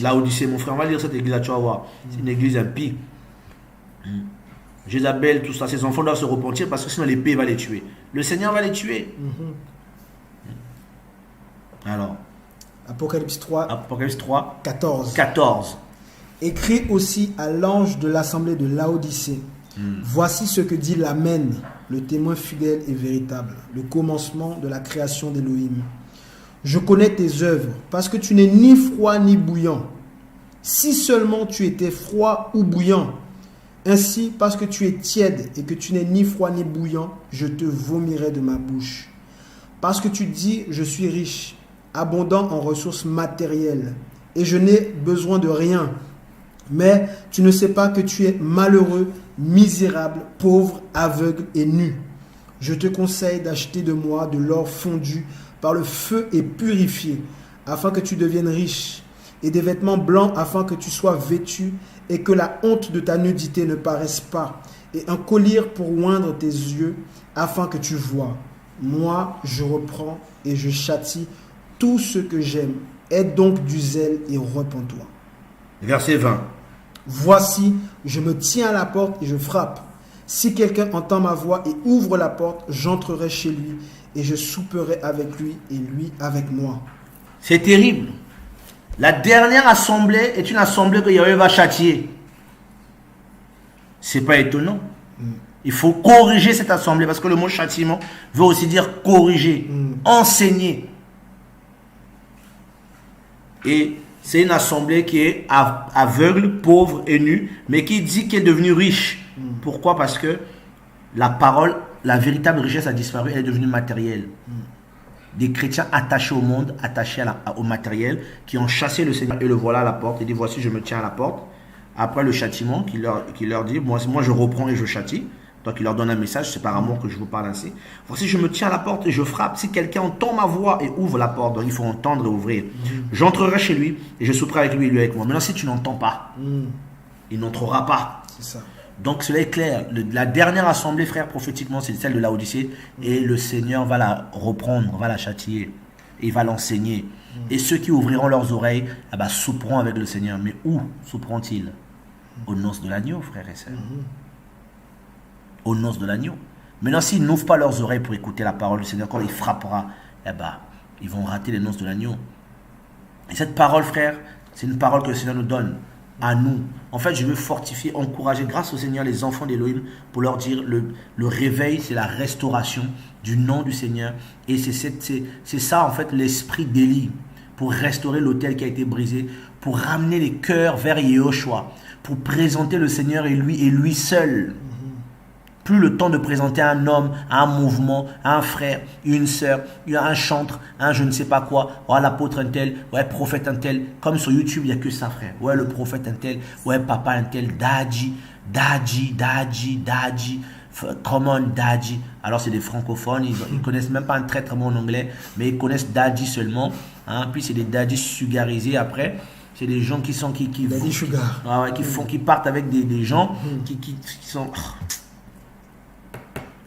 Laodicée. Mon frère, on va lire cette église-là, tu vas voir. C'est une église impie. Jézabel, tout ça, ses enfants doivent se repentir parce que sinon l'épée va les tuer. Le Seigneur va les tuer. Alors,
Apocalypse 3,
14.
Écrit aussi à l'ange de l'assemblée de Laodicée. Voici ce que dit l'Amen, le témoin fidèle et véritable, le commencement de la création d'Élohim. Je connais tes œuvres, parce que tu n'es ni froid ni bouillant. Si seulement tu étais froid ou bouillant, ainsi, parce que tu es tiède et que tu n'es ni froid ni bouillant, je te vomirai de ma bouche. Parce que tu dis, je suis riche, abondant en ressources matérielles, et je n'ai besoin de rien. Mais tu ne sais pas que tu es malheureux, misérable, pauvre, aveugle et nu. Je te conseille d'acheter de moi de l'or fondu par le feu et purifié, afin que tu deviennes riche, et des vêtements blancs afin que tu sois vêtu, et que la honte de ta nudité ne paraisse pas, et un collier pour oindre tes yeux, afin que tu vois. Moi, je reprends et je châtie tout ce que j'aime. Aie donc du zèle et repens-toi.
Verset 20.
Voici, je me tiens à la porte et je frappe. Si quelqu'un entend ma voix et ouvre la porte, j'entrerai chez lui et je souperai avec lui et lui avec moi.
C'est terrible. La dernière assemblée est une assemblée que Yahweh va châtier. C'est pas étonnant. Il faut corriger cette assemblée parce que le mot châtiment veut aussi dire corriger, enseigner. Et c'est une assemblée qui est aveugle, pauvre et nue, mais qui dit qu'elle est devenue riche. Pourquoi? Parce que la parole, la véritable richesse a disparu, elle est devenue matérielle. Des chrétiens attachés au monde, attachés au matériel, qui ont chassé le Seigneur et le voilà à la porte. Il dit, voici, je me tiens à la porte. Après le châtiment, qui leur dit, moi je reprends et je châtie. Donc il leur donne un message, c'est par amour que je vous parle ainsi. Voici, je me tiens à la porte et je frappe. Si quelqu'un entend ma voix et ouvre la porte, donc il faut entendre et ouvrir. J'entrerai chez lui et je souperai avec lui et lui avec moi. Maintenant, si tu n'entends pas, il n'entrera pas.
C'est ça.
Donc cela est clair. La dernière assemblée, frère, prophétiquement, c'est celle de Laodicée. Et le Seigneur va la reprendre, va la châtier. Et il va l'enseigner. Et ceux qui ouvriront leurs oreilles, souperont avec le Seigneur. Mais où souperont-ils? Aux noces de l'agneau, frères et sœurs. Aux noces de l'agneau. Maintenant, s'ils n'ouvrent pas leurs oreilles pour écouter la parole du Seigneur, quand il frappera, ils vont rater les noces de l'agneau. Et cette parole, frère, c'est une parole que le Seigneur nous donne à nous. En fait, je veux fortifier, encourager, grâce au Seigneur, les enfants d'Élohim, pour leur dire, le réveil, c'est la restauration du nom du Seigneur. Et c'est ça, en fait, l'esprit d'Élie, pour restaurer l'autel qui a été brisé, pour ramener les cœurs vers Yehoshua, pour présenter le Seigneur et lui seul. Plus le temps de présenter un homme, un mouvement, un frère, une sœur, un chantre, un je ne sais pas quoi, l'apôtre un tel, prophète un tel. Comme sur YouTube, il n'y a que ça, frère. Le prophète un tel, papa un tel, daddy, come on, daddy. Alors c'est des francophones, ils ne connaissent même pas un très très bon anglais, mais ils connaissent daddy seulement. Puis c'est des daddy sugarisés après. C'est des gens qui qui partent avec des gens qui sont...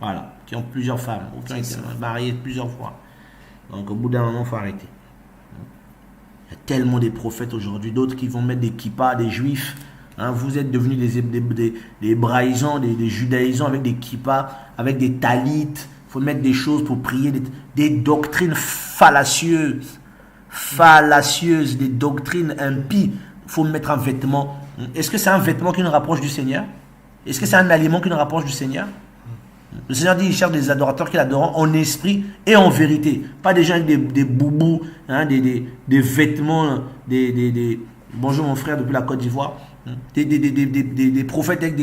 Voilà, qui ont plusieurs femmes, ou qui ont été mariés plusieurs fois. Donc au bout d'un moment, il faut arrêter. Il y a tellement des prophètes aujourd'hui, d'autres qui vont mettre des kippas, des juifs. Vous êtes devenus des hébraïsants, des judaïsants avec des kippas, avec des talites. Il faut mettre des choses pour prier, des doctrines fallacieuses. fallacieuses, des doctrines impies. Il faut mettre un vêtement. Est-ce que c'est un vêtement qui nous rapproche du Seigneur? Est-ce que c'est un aliment qui nous rapproche du Seigneur? Le Seigneur dit qu'il cherche des adorateurs qui l'adorent en esprit et en vérité. Pas des gens avec des boubous, hein, des vêtements, bonjour mon frère depuis la Côte d'Ivoire, des prophètes avec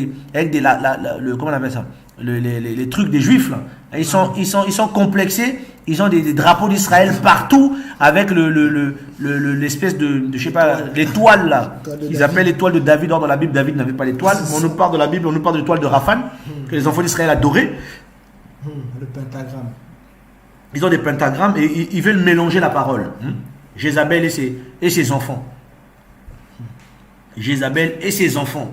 comment on appelle ça, les trucs des juifs là. Ils sont complexés, ils ont des drapeaux d'Israël partout avec l'espèce de je sais pas, l'étoile là. Ils appellent l'étoile de David. Or dans la Bible, David n'avait pas l'étoile. On nous parle de la Bible, on nous parle de l'étoile de Raphan que les enfants d'Israël adoraient.
Le pentagramme.
Ils ont des pentagrammes et ils veulent mélanger la parole. Jézabel et ses enfants. Jézabel et ses enfants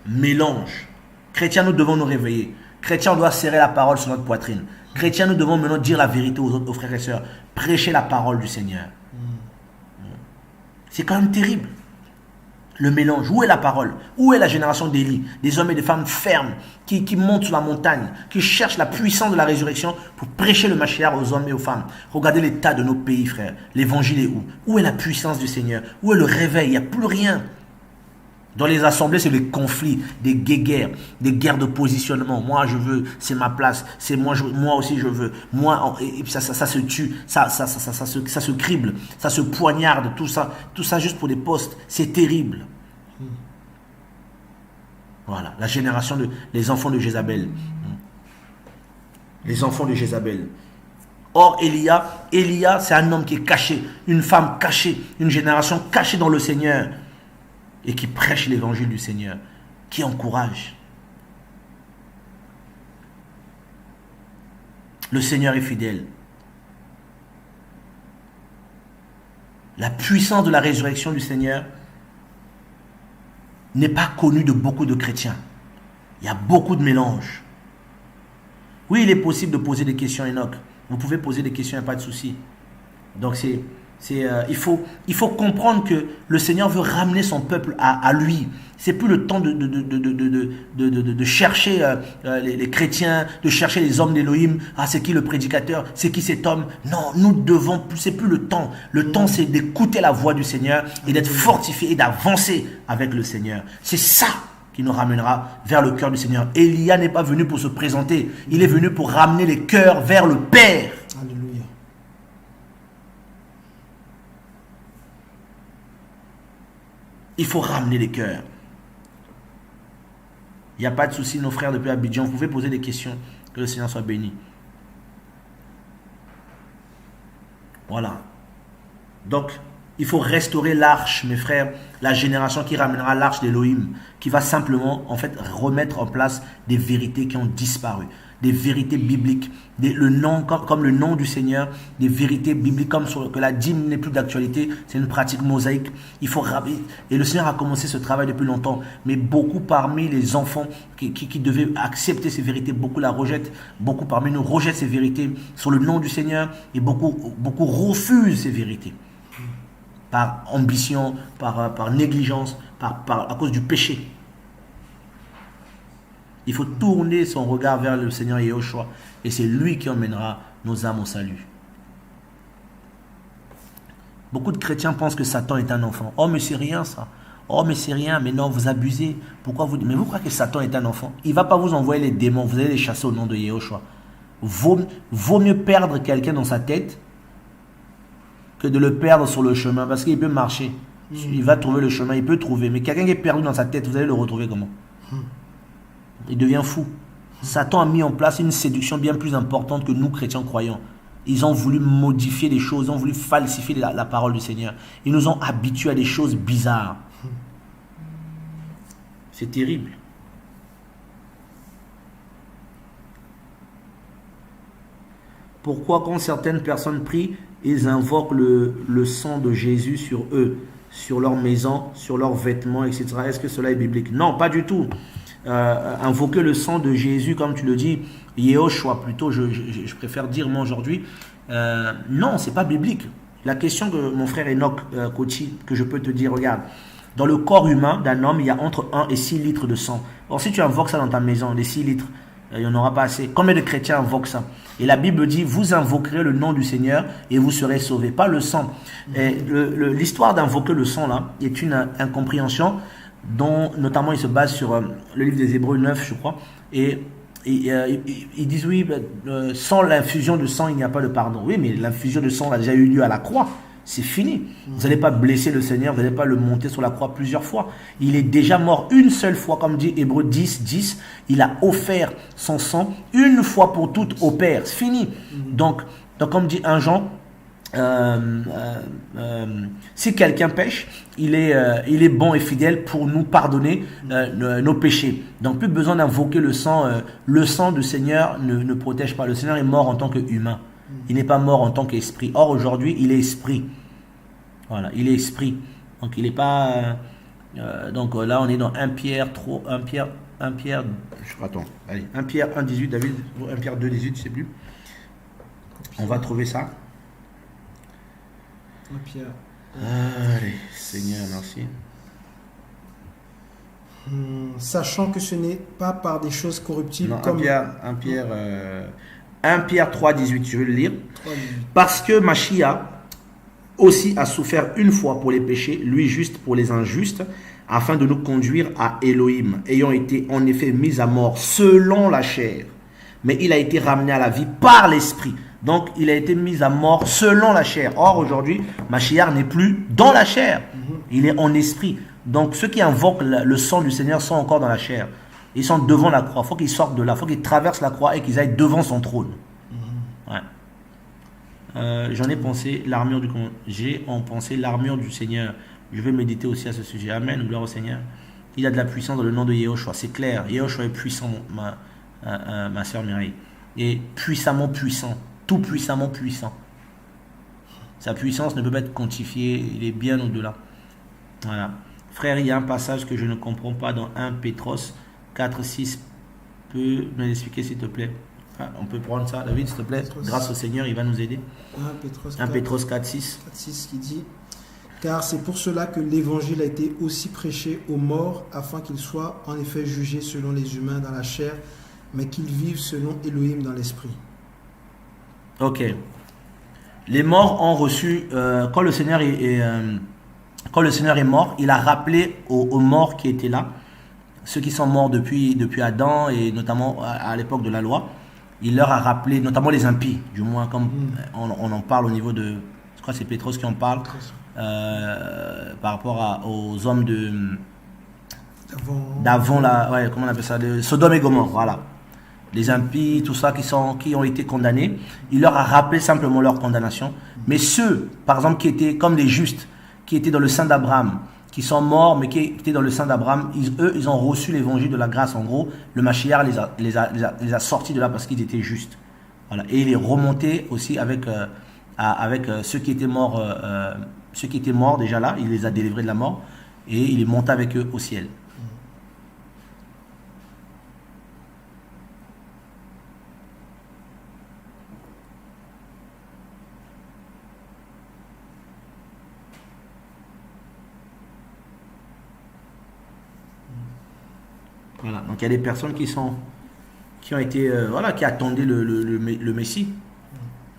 mélangent. Chrétiens, nous devons nous réveiller. Chrétiens, on doit serrer la parole sur notre poitrine. Chrétiens, nous devons maintenant dire la vérité aux frères et sœurs. Prêcher la parole du Seigneur. C'est quand même terrible. Le mélange. Où est la parole? Où est la génération d'Élie? Des hommes et des femmes fermes qui montent sur la montagne, qui cherchent la puissance de la résurrection pour prêcher le Mashiach aux hommes et aux femmes. Regardez l'état de nos pays, frères. L'évangile est où? Où est la puissance du Seigneur? Où est le réveil? Il n'y a plus rien. Dans les assemblées, c'est des conflits, des guéguerres, des guerres de positionnement. Moi, je veux, c'est ma place. C'est moi aussi, je veux. Moi, et ça se tue, ça se crible, ça se poignarde, tout ça juste pour des postes. C'est terrible. Voilà, la génération les enfants de Jézabel. Les enfants de Jézabel. Or, Élia, c'est un homme qui est caché, une femme cachée, une génération cachée dans le Seigneur. Et qui prêche l'évangile du Seigneur, qui encourage. Le Seigneur est fidèle. La puissance de la résurrection du Seigneur n'est pas connue de beaucoup de chrétiens. Il y a beaucoup de mélanges. Oui, il est possible de poser des questions, Enoch. Vous pouvez poser des questions, il n'y a pas de souci. Donc il faut comprendre que le Seigneur veut ramener son peuple à lui. C'est plus le temps de chercher les chrétiens, de chercher les hommes d'Élohim. Ah, c'est qui le prédicateur? C'est qui cet homme? Non, nous devons, c'est plus le temps. Le temps, c'est d'écouter la voix du Seigneur et d'être fortifié et d'avancer avec le Seigneur. C'est ça qui nous ramènera vers le cœur du Seigneur. Élia n'est pas venu pour se présenter. Il est venu pour ramener les cœurs vers le Père.
Alléluia.
Il faut ramener les cœurs. Il n'y a pas de souci, nos frères depuis Abidjan. Vous pouvez poser des questions. Que le Seigneur soit béni. Voilà. Donc, il faut restaurer l'arche, mes frères. La génération qui ramènera l'arche d'Élohim. Qui va simplement, en fait, remettre en place des vérités qui ont disparu. Des vérités bibliques, comme le nom du Seigneur, des vérités bibliques comme que la dîme n'est plus d'actualité, c'est une pratique mosaïque. Il faut et le Seigneur a commencé ce travail depuis longtemps, mais beaucoup parmi les enfants qui devaient accepter ces vérités, beaucoup la rejettent, beaucoup parmi nous rejettent ces vérités sur le nom du Seigneur et beaucoup refusent ces vérités par ambition, par négligence, à cause du péché. Il faut tourner son regard vers le Seigneur Yehoshua et c'est lui qui emmènera nos âmes au salut. Beaucoup de chrétiens pensent que Satan est un enfant. Oh mais c'est rien ça. Oh mais c'est rien. Mais non, vous abusez. Mais vous croyez que Satan est un enfant? Il ne va pas vous envoyer les démons. Vous allez les chasser au nom de Yehoshua. Vaut mieux perdre quelqu'un dans sa tête que de le perdre sur le chemin parce qu'il peut marcher. Il va trouver le chemin, il peut trouver. Mais quelqu'un qui est perdu dans sa tête, vous allez le retrouver comment? Il devient fou. Satan a mis en place une séduction bien plus importante que nous, chrétiens croyants. Ils ont voulu modifier les choses, ils ont voulu falsifier la parole du Seigneur. Ils nous ont habitués à des choses bizarres. C'est terrible. Pourquoi quand certaines personnes prient, ils invoquent le sang de Jésus sur eux, sur leur maison, sur leurs vêtements, etc. Est-ce que cela est biblique? Non, pas du tout. Invoquer le sang de Jésus, comme tu le dis, Yehoshua plutôt, je préfère dire moi aujourd'hui, non, c'est pas biblique. La question que mon frère Enoch Koti, que je peux te dire, regarde, dans le corps humain d'un homme, il y a entre 1 et 6 litres de sang. Or, si tu invoques ça dans ta maison, les 6 litres, il n'y en aura pas assez. Combien de chrétiens invoquent ça? Et la Bible dit, vous invoquerez le nom du Seigneur et vous serez sauvés. Pas le sang. L'histoire d'invoquer le sang, là, est une incompréhension dont, notamment, il se base sur le livre des Hébreux 9, je crois. Et ils disent, oui, sans l'infusion de sang, il n'y a pas de pardon. Oui, mais l'infusion de sang a déjà eu lieu à la croix. C'est fini. Vous n'allez pas blesser le Seigneur, vous n'allez pas le monter sur la croix plusieurs fois. Il est déjà mort une seule fois, comme dit Hébreux 10, 10. Il a offert son sang une fois pour toutes au Père. C'est fini. Donc comme dit 1 Jean, si quelqu'un pêche, il est bon et fidèle pour nous pardonner nos péchés. Donc plus besoin d'invoquer le sang. Le sang du Seigneur ne protège pas. Le Seigneur est mort en tant qu'humain. Il n'est pas mort en tant qu'esprit. Or, aujourd'hui, il est esprit. Voilà, il est esprit. Donc, il n'est pas... donc, là, on est dans 1 Pierre, je crois, attends, allez, 1 Pierre 1, 18, David, 1 Pierre 2, 18, je ne sais plus. On va trouver ça.
1 Pierre.
Allez, Seigneur, merci.
Sachant que ce n'est pas par des choses corruptibles
Non,
comme...
1 Pierre 3, 18, je vais le lire.
3, 18.
Parce que Mashiach aussi a souffert une fois pour les péchés, lui juste pour les injustes, afin de nous conduire à Elohim, ayant été en effet mis à mort selon la chair. Mais il a été ramené à la vie par l'esprit. Donc, il a été mis à mort selon la chair. Or, aujourd'hui, Mashiach n'est plus dans la chair. Il est en esprit. Donc, ceux qui invoquent le sang du Seigneur sont encore dans la chair. Ils sont devant la croix. Il faut qu'ils sortent de là. Il faut qu'ils traversent la croix et qu'ils aillent devant son trône. Ouais. J'en ai pensé l'armure du... J'ai en pensé l'armure du Seigneur. Je vais méditer aussi à ce sujet. Amen. Gloire au Seigneur. Il y a de la puissance dans le nom de Yehoshua. C'est clair. Yehoshua est puissant, ma soeur Mireille. Et puissamment puissant. Tout puissamment puissant. Sa puissance ne peut pas être quantifiée. Il est bien au-delà. Voilà. Frère, il y a un passage que je ne comprends pas dans 1 Pétros 4, 6. Peux me l'expliquer s'il te plaît? On peut prendre ça, David, s'il te plaît. Grâce au Seigneur, il va nous aider. 1 Pétros 4, 6.
4, 6 qui dit: car c'est pour cela que l'évangile a été aussi prêché aux morts, afin qu'ils soient en effet jugés selon les humains dans la chair, mais qu'ils vivent selon Elohim dans l'esprit.
Ok. Les morts ont reçu, quand le Seigneur est mort, il a rappelé aux morts qui étaient là, ceux qui sont morts depuis Adam et notamment à l'époque de la loi, il leur a rappelé, notamment les impies, du moins comme on en parle au niveau de, je crois que c'est Pétros qui en parle, par rapport aux hommes d'avant la, comment on appelle ça, de Sodome et Gomorrhe, voilà. Les impies, tout ça qui ont été condamnés, il leur a rappelé simplement leur condamnation. Mais ceux, par exemple, qui étaient comme les justes, qui étaient dans le sein d'Abraham, qui sont morts, mais qui étaient dans le sein d'Abraham, ils ont reçu l'évangile de la grâce. En gros, le Mashiach les a sortis de là parce qu'ils étaient justes. Voilà. Et il est remonté aussi avec ceux qui étaient morts, déjà là, il les a délivrés de la mort, et il est monté avec eux au ciel. Voilà, donc il y a des personnes qui ont été, qui attendaient le Messie.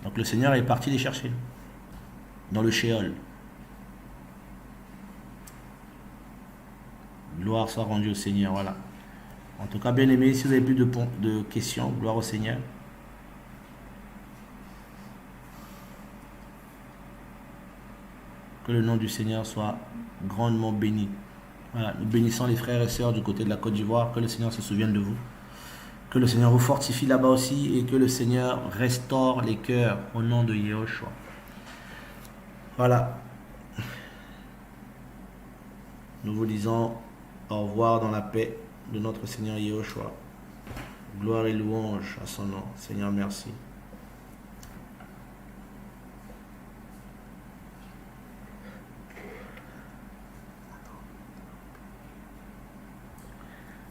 Donc le Seigneur est parti les chercher dans le Sheol. Gloire soit rendue au Seigneur, voilà. En tout cas, bien aimé, si vous avez plus de questions, gloire au Seigneur. Que le nom du Seigneur soit grandement béni. Voilà, nous bénissons les frères et sœurs du côté de la Côte d'Ivoire. Que le Seigneur se souvienne de vous. Que le Seigneur vous fortifie là-bas aussi. Et que le Seigneur restaure les cœurs au nom de Yehoshua. Voilà. Nous vous disons au revoir dans la paix de notre Seigneur Yehoshua. Gloire et louange à son nom. Seigneur, merci.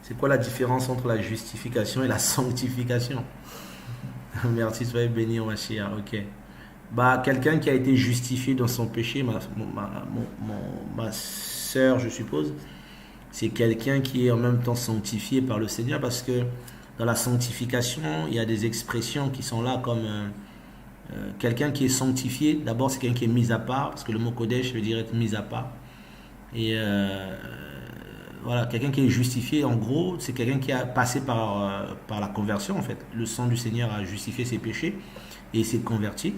C'est quoi la différence entre la justification et la sanctification? Merci, soyez béni, ma chère. Ok. Quelqu'un qui a été justifié dans son péché, ma soeur, je suppose, c'est quelqu'un qui est en même temps sanctifié par le Seigneur, parce que Dans la sanctification, il y a des expressions qui sont là comme quelqu'un qui est sanctifié. D'abord, c'est quelqu'un qui est mis à part, parce que le mot Kodesh veut dire être mis à part. Et voilà, quelqu'un qui est justifié, en gros, c'est quelqu'un qui a passé par la conversion, en fait. Le sang du Seigneur a justifié ses péchés et il s'est converti.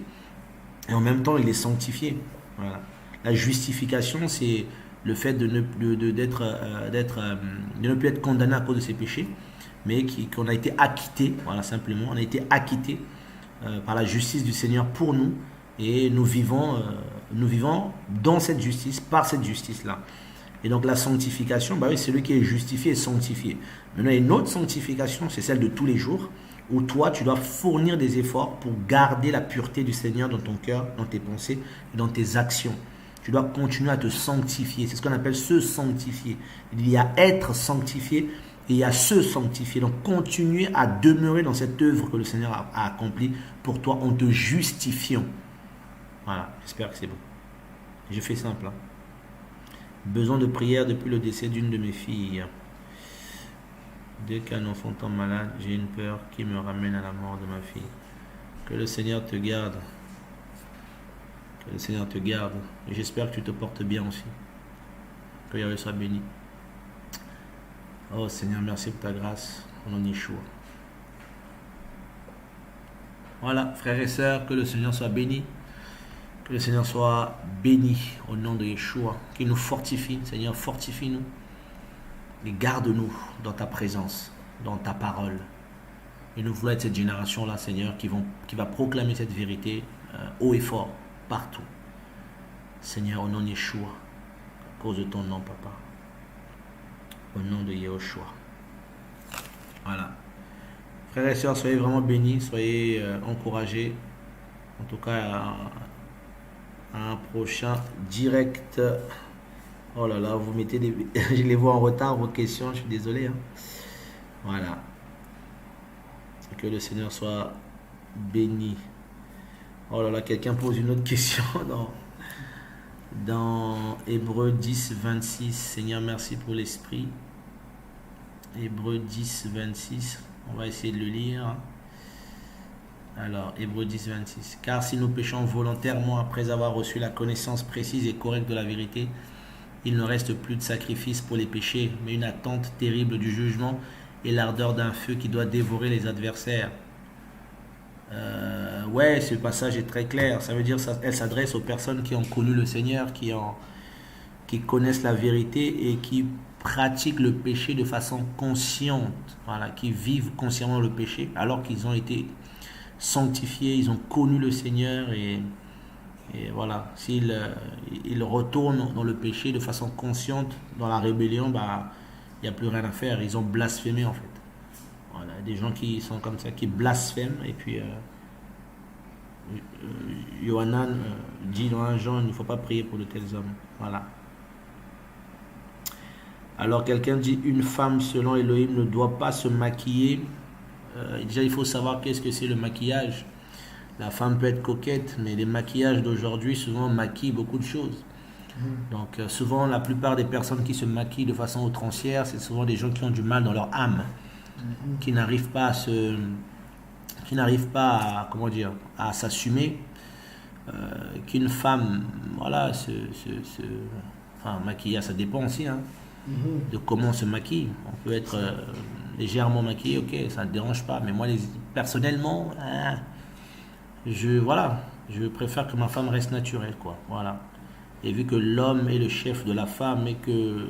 Et en même temps, il est sanctifié. Voilà. La justification, c'est le fait de ne plus être condamné à cause de ses péchés, mais qu'on a été acquitté, voilà, simplement, on a été acquitté par la justice du Seigneur pour nous, et nous vivons dans cette justice, par cette justice-là. Et donc la sanctification, bah oui, c'est celui qui est justifié et sanctifié. Maintenant, il y a une autre sanctification, c'est celle de tous les jours, où toi, tu dois fournir des efforts pour garder la pureté du Seigneur dans ton cœur, dans tes pensées et dans tes actions. Tu dois continuer à te sanctifier. C'est ce qu'on appelle se sanctifier. Il y a être sanctifié et il y a se sanctifier. Donc, continuer à demeurer dans cette œuvre que le Seigneur a accomplie pour toi en te justifiant. Voilà, j'espère que c'est bon. Je fais simple. Hein. Besoin de prière depuis le décès d'une de mes filles. Dès qu'un enfant tombe malade, j'ai une peur qui me ramène à la mort de ma fille. Que le Seigneur te garde. Que le Seigneur te garde. Et j'espère que tu te portes bien aussi. Que Yahweh soit béni. Oh Seigneur, merci pour ta grâce. Au nom de Yeshua. Voilà, frères et sœurs, que le Seigneur soit béni. Que le Seigneur soit béni au nom de Yeshua. Qu'il nous fortifie. Seigneur, fortifie-nous. Et garde-nous dans ta présence, dans ta parole. Et nous voulons être cette génération-là, Seigneur, qui va proclamer cette vérité haut et fort, partout. Seigneur, au nom de Yeshua, à cause de ton nom, Papa. Au nom de Yeshua. Voilà. Frères et sœurs, soyez vraiment bénis, soyez encouragés. En tout cas, à un prochain direct. Oh là là, vous mettez des... Je les vois en retard, vos questions, je suis désolé. Hein. Voilà. Que le Seigneur soit béni. Oh là là, quelqu'un pose une autre question dans Hébreux 10, 26. Seigneur, merci pour l'esprit. Hébreux 10, 26. On va essayer de le lire. Alors, Hébreux 10, 26. Car si nous péchons volontairement après avoir reçu la connaissance précise et correcte de la vérité, il ne reste plus de sacrifice pour les péchés, mais une attente terrible du jugement et l'ardeur d'un feu qui doit dévorer les adversaires. Ouais, ce passage est très clair. Ça veut dire qu'elle s'adresse aux personnes qui ont connu le Seigneur, qui connaissent la vérité et qui pratiquent le péché de façon consciente. Voilà, qui vivent consciemment le péché alors qu'ils ont été sanctifiés, ils ont connu le Seigneur et voilà, s'ils retournent dans le péché de façon consciente, dans la rébellion, bah, il n'y a plus rien à faire. Ils ont blasphémé en fait. Voilà, des gens qui sont comme ça, qui blasphèment. Et puis, Yohanan dit dans 1 Jean, il ne faut pas prier pour de tels hommes. Voilà. Alors quelqu'un dit, une femme selon Elohim ne doit pas se maquiller. Déjà, il faut savoir qu'est-ce que c'est le maquillage. La femme peut être coquette, mais les maquillages d'aujourd'hui souvent maquillent beaucoup de choses. Donc souvent, la plupart des personnes qui se maquillent de façon outrancière, c'est souvent des gens qui ont du mal dans leur âme, qui n'arrivent pas à comment dire, à s'assumer. Qu'une femme, voilà, enfin, maquillage, ça dépend aussi, hein, de comment on se maquille. On peut être légèrement maquillé, ok, ça ne dérange pas, mais moi, personnellement, je préfère que ma femme reste naturelle, quoi. Voilà. Et vu que l'homme est le chef de la femme et que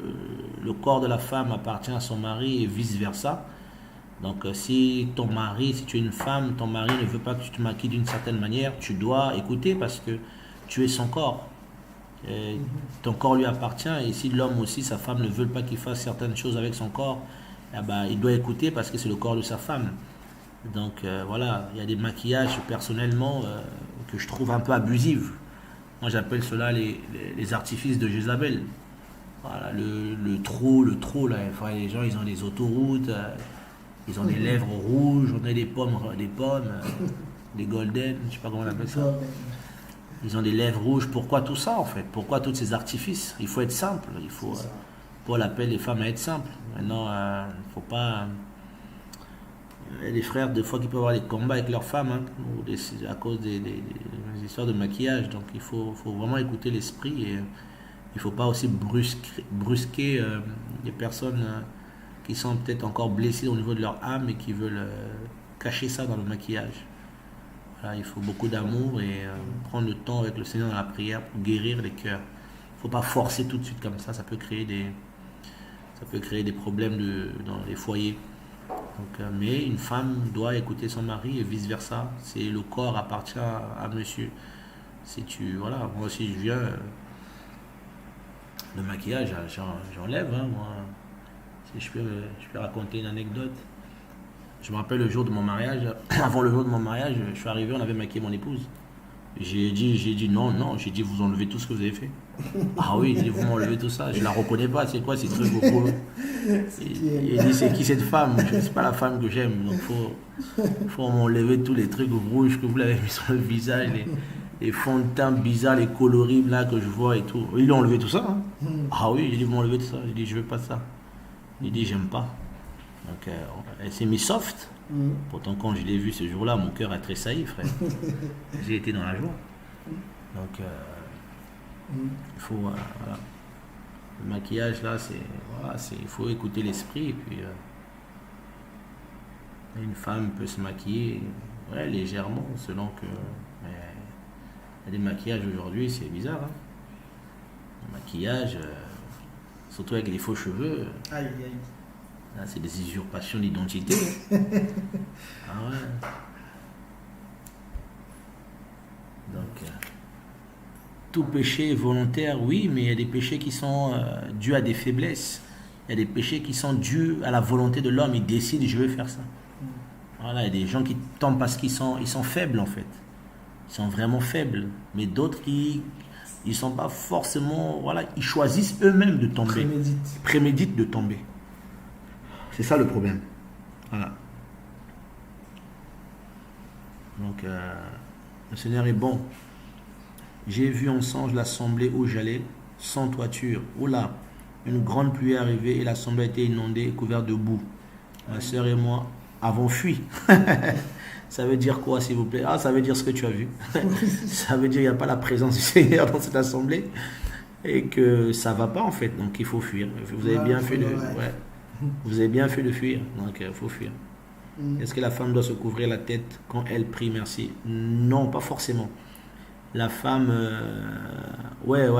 le corps de la femme appartient à son mari et vice versa, donc si tu es une femme, ton mari ne veut pas que tu te maquilles d'une certaine manière, tu dois écouter parce que tu es son corps. Et ton corps lui appartient et si l'homme aussi, sa femme ne veut pas qu'il fasse certaines choses avec son corps, eh ben, il doit écouter parce que c'est le corps de sa femme. Donc voilà, il y a des maquillages personnellement que je trouve un peu abusifs. Moi j'appelle cela les artifices de Jézabel. Voilà, le trop là. Enfin, les gens ils ont des autoroutes, ils ont des lèvres rouges, on a des pommes, des golden, je sais pas comment on appelle ça. Ils ont des lèvres rouges. Pourquoi tout ça en fait? Pourquoi tous ces artifices? Il faut être simple. Paul appelle les femmes à être simples. Maintenant, il ne faut pas. y a des frères, des fois, qui peuvent avoir des combats avec leurs femmes, hein, à cause des histoires de maquillage. Donc, il faut vraiment écouter l'esprit et il ne faut pas aussi brusquer les personnes qui sont peut-être encore blessées au niveau de leur âme et qui veulent cacher ça dans le maquillage. Voilà, il faut beaucoup d'amour et prendre le temps avec le Seigneur dans la prière pour guérir les cœurs. Il ne faut pas forcer tout de suite comme ça peut créer des problèmes dans les foyers. Donc, mais une femme doit écouter son mari et vice versa. C'est le corps appartient à monsieur. Voilà, moi aussi je viens, le maquillage, j'enlève, hein, moi. Si je peux raconter une anecdote. Je me rappelle le jour de mon mariage, avant le jour de mon mariage, je suis arrivé, on avait maquillé mon épouse. J'ai dit non, j'ai dit vous enlevez tout ce que vous avez fait. Ah oui, j'ai dit vous m'enlevez tout ça, je la reconnais pas, c'est quoi ces trucs beaucoup. Il dit c'est qui cette femme? C'est pas la femme que j'aime, donc faut m'enlever tous les trucs rouges que vous l'avez mis sur le visage, les fonds de teint bizarres, les coloris là que je vois et tout. Il a enlevé tout ça. Hein. Ah oui, j'ai dit vous m'enlevez tout ça, j'ai dit je veux pas ça. Il dit j'aime pas. Donc elle s'est mise soft. Pourtant quand je l'ai vue ce jour-là, mon cœur a tressailli, frère. J'ai été dans la joie. Donc il faut voilà. Le maquillage là, il faut écouter l'esprit et puis une femme peut se maquiller légèrement selon que il y a des maquillages aujourd'hui, c'est bizarre. Hein. Le maquillage, surtout avec les faux cheveux.
Aïe, aïe.
Là, c'est des usurpations d'identité. Ah ouais. Donc, tout péché est volontaire, oui, mais il y a des péchés qui sont dus à des faiblesses. Il y a des péchés qui sont dus à la volonté de l'homme. Il décide, je veux faire ça. Voilà, il y a des gens qui tombent parce qu'ils sont faibles, en fait. Ils sont vraiment faibles. Mais d'autres qui ils sont pas forcément... Voilà, ils choisissent eux-mêmes de tomber. Préméditent de tomber. C'est ça le problème. Voilà. Donc, le Seigneur est bon. J'ai vu en songe l'assemblée où j'allais, sans toiture. Oula, une grande pluie est arrivée et l'assemblée a été inondée et couverte de boue. Ma soeur et moi avons fui. Ça veut dire quoi, s'il vous plaît? Ah, ça veut dire ce que tu as vu. Ça veut dire qu'il n'y a pas la présence du Seigneur dans cette assemblée et que ça ne va pas, en fait. Donc, il faut fuir. Vous avez bien fait Vous avez bien fait de fuir, donc il faut fuir. Est-ce que la femme doit se couvrir la tête quand elle prie merci? Non, pas forcément. La femme,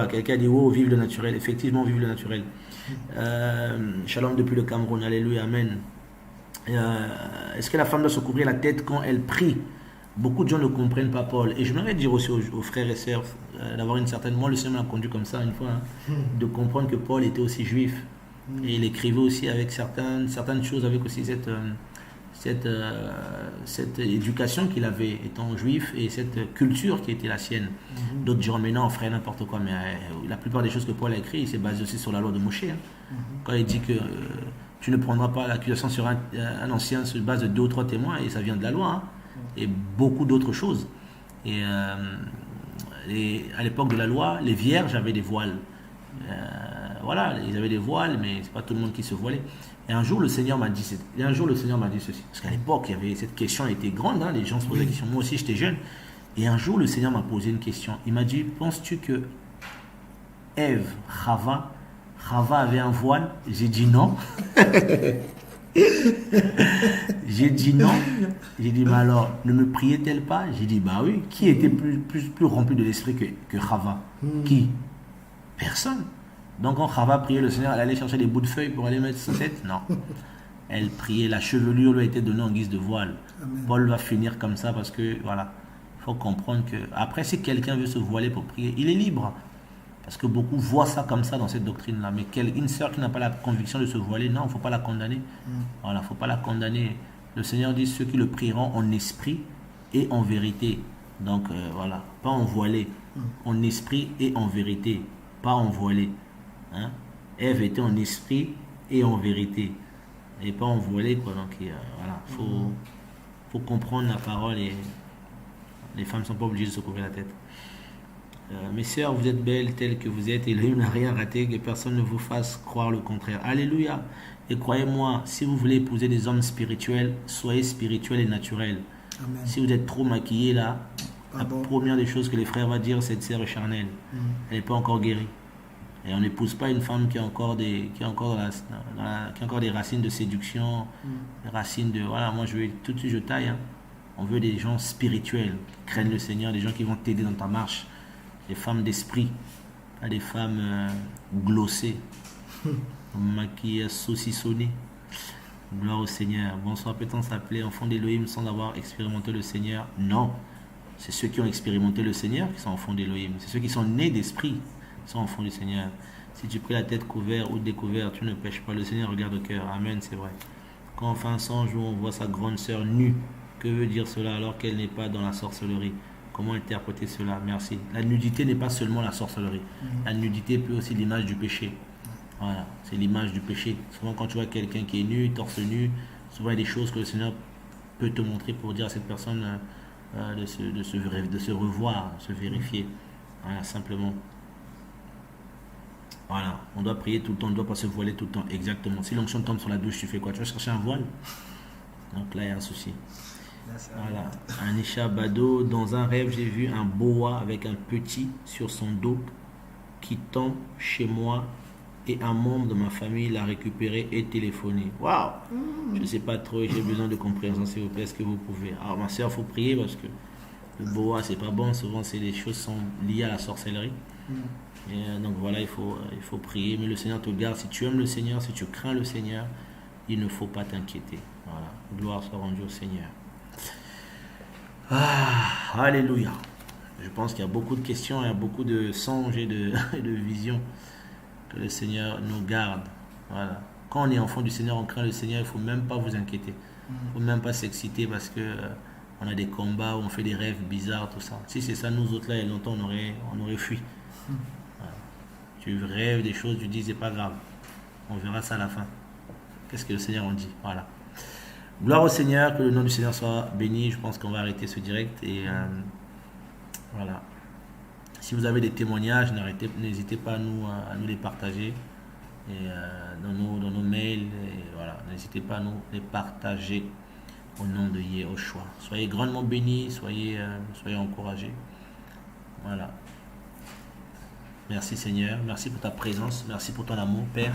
quelqu'un dit oh, vive le naturel. Effectivement, vive le naturel. Shalom depuis le Cameroun, alléluia, amen. Est-ce que la femme doit se couvrir la tête quand elle prie? Beaucoup de gens ne comprennent pas Paul. Et je voudrais dire aussi aux frères et sœurs d'avoir une certaine... Moi, le Seigneur m'a conduit comme ça une fois, hein, de comprendre que Paul était aussi juif. Et il écrivait aussi avec certaines choses, avec aussi cette éducation qu'il avait étant juif et cette culture qui était la sienne. D'autres diront mais non, on ferait n'importe quoi, mais la plupart des choses que Paul a écrites, il s'est basé aussi sur la loi de Moshe. Hein. Quand il dit que tu ne prendras pas l'accusation sur un ancien sur base de 2 ou 3 témoins, et ça vient de la loi, hein, et beaucoup d'autres choses. Et à l'époque de la loi, les vierges avaient des voiles. Voilà, ils avaient des voiles, mais c'est pas tout le monde qui se voilait. Et un jour, le Seigneur m'a dit ceci. Parce qu'à l'époque, cette question était grande, hein, les gens se posaient la question. Moi aussi, j'étais jeune. Et un jour, le Seigneur m'a posé une question. Il m'a dit, penses-tu que Chava avait un voile? J'ai dit non. J'ai dit non. J'ai dit, mais alors, ne me priait-elle pas? J'ai dit, bah oui. Qui était plus rempli de l'esprit que Chava? Qui? Personne. Donc quand Chava priait le Seigneur, elle allait chercher des bouts de feuilles pour aller mettre sa tête? Non. Elle priait, la chevelure lui a été donnée en guise de voile. Amen. Paul va finir comme ça parce que, voilà, il faut comprendre que... Après, si quelqu'un veut se voiler pour prier, il est libre. Parce que beaucoup voient ça comme ça dans cette doctrine-là. Mais une sœur qui n'a pas la conviction de se voiler, non, il ne faut pas la condamner. Voilà, il ne faut pas la condamner. Le Seigneur dit ceux qui le prieront en esprit et en vérité. Donc, voilà, pas en voilé, en esprit et en vérité, pas en voilé. Hein? Ève était en esprit et en vérité et pas en voilé, quoi. Donc voilà, faut comprendre la parole et les femmes ne sont pas obligées de se couvrir la tête. Mes sœurs, vous êtes belles telles que vous êtes. Elohim n'a rien raté, que personne ne vous fasse croire le contraire. Alléluia. Et croyez-moi, si vous voulez épouser des hommes spirituels, soyez spirituels et naturels.
Amen.
Si vous êtes trop maquillés là, la première des choses que les frères vont dire, cette sœur est charnelle. Elle n'est pas encore guérie. Et on n'épouse pas une femme qui a encore des racines de séduction, des racines de... Voilà, moi je vais tout de suite, je taille. Hein. On veut des gens spirituels, qui craignent le Seigneur, des gens qui vont t'aider dans ta marche. Des femmes d'esprit, pas des femmes glossées, maquillées, saucissonnées. Gloire au Seigneur. Bonsoir, peut-on s'appeler enfant d'Elohim sans avoir expérimenté le Seigneur? Non. C'est ceux qui ont expérimenté le Seigneur qui sont enfants d'Elohim. C'est ceux qui sont nés d'esprit qui sont enfants du Seigneur. Si tu pries la tête couverte ou découverte, tu ne pêches pas. Le Seigneur regarde au cœur. Amen, c'est vrai. Quand on fait un songe où on voit sa grande sœur nue, que veut dire cela alors qu'elle n'est pas dans la sorcellerie? Comment interpréter cela? Merci. La nudité n'est pas seulement la sorcellerie. La nudité peut aussi l'image du péché. Voilà, c'est l'image du péché. Souvent quand tu vois quelqu'un qui est nu, torse nu, souvent il y a des choses que le Seigneur peut te montrer pour dire à cette personne de se revoir, de se vérifier. Voilà, simplement. Voilà, on doit prier tout le temps, on ne doit pas se voiler tout le temps. Exactement. Si l'onction tombe sur la douche, tu fais quoi? Tu vas chercher un voile? Donc là, il y a un souci. Voilà, Anisha Bado, dans un rêve, j'ai vu un boa avec un petit sur son dos qui tombe chez moi et un membre de ma famille l'a récupéré et téléphoné. Waouh! Je ne sais pas trop, j'ai besoin de compréhension, s'il vous plaît. Est-ce que vous pouvez? Alors, ma soeur, il faut prier parce que le boa, c'est pas bon. Souvent, les choses sont liées à la sorcellerie. Et donc voilà, il faut prier. Mais le Seigneur te garde. Si tu aimes le Seigneur, si tu crains le Seigneur, il ne faut pas t'inquiéter. Voilà, gloire soit rendue au Seigneur. Ah, alléluia. Je pense qu'il y a beaucoup de questions, il y a beaucoup de songes et de visions. Que le Seigneur nous garde. Voilà. Quand on est enfant du Seigneur, on craint le Seigneur, il ne faut même pas vous inquiéter. Il ne faut même pas s'exciter parce que on a des combats où on fait des rêves bizarres, tout ça. Si c'est ça, nous autres là, il y a longtemps, on aurait fui. Voilà. Tu rêves des choses, tu dis, c'est pas grave. On verra ça à la fin. Qu'est-ce que le Seigneur en dit? Voilà. Gloire au Seigneur, que le nom du Seigneur soit béni. Je pense qu'on va arrêter ce direct. Et voilà. Si vous avez des témoignages, n'hésitez pas à nous les partager et, dans nos mails. Et voilà, n'hésitez pas à nous les partager au nom de Yehoshua. Soyez grandement bénis, soyez encouragés. Voilà. Merci Seigneur, merci pour ta présence, merci pour ton amour Père.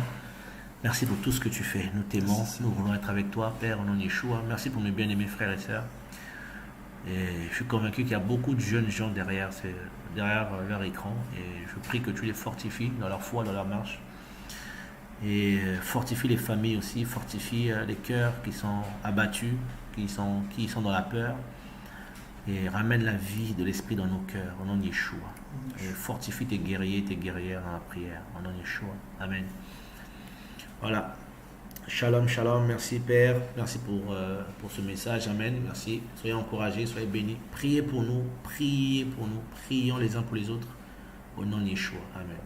Merci pour tout ce que tu fais. Nous t'aimons, nous voulons être avec toi Père au nom de Yeshua. Merci pour mes bien-aimés frères et sœurs. Et je suis convaincu qu'il y a beaucoup de jeunes gens derrière leur écran. Et je prie que tu les fortifies dans leur foi, dans leur marche. Et fortifie les familles aussi, fortifie les cœurs qui sont abattus, qui sont dans la peur. Et ramène la vie de l'esprit dans nos cœurs, au nom de Yeshua. Et fortifie tes guerriers, tes guerrières dans la prière, au nom de Yeshua. Amen. Voilà. Shalom, shalom. Merci Père. Merci pour ce message. Amen. Merci. Soyez encouragés, soyez bénis. Priez pour nous. Priez pour nous. Prions les uns pour les autres. Au nom de Yeshua. Amen.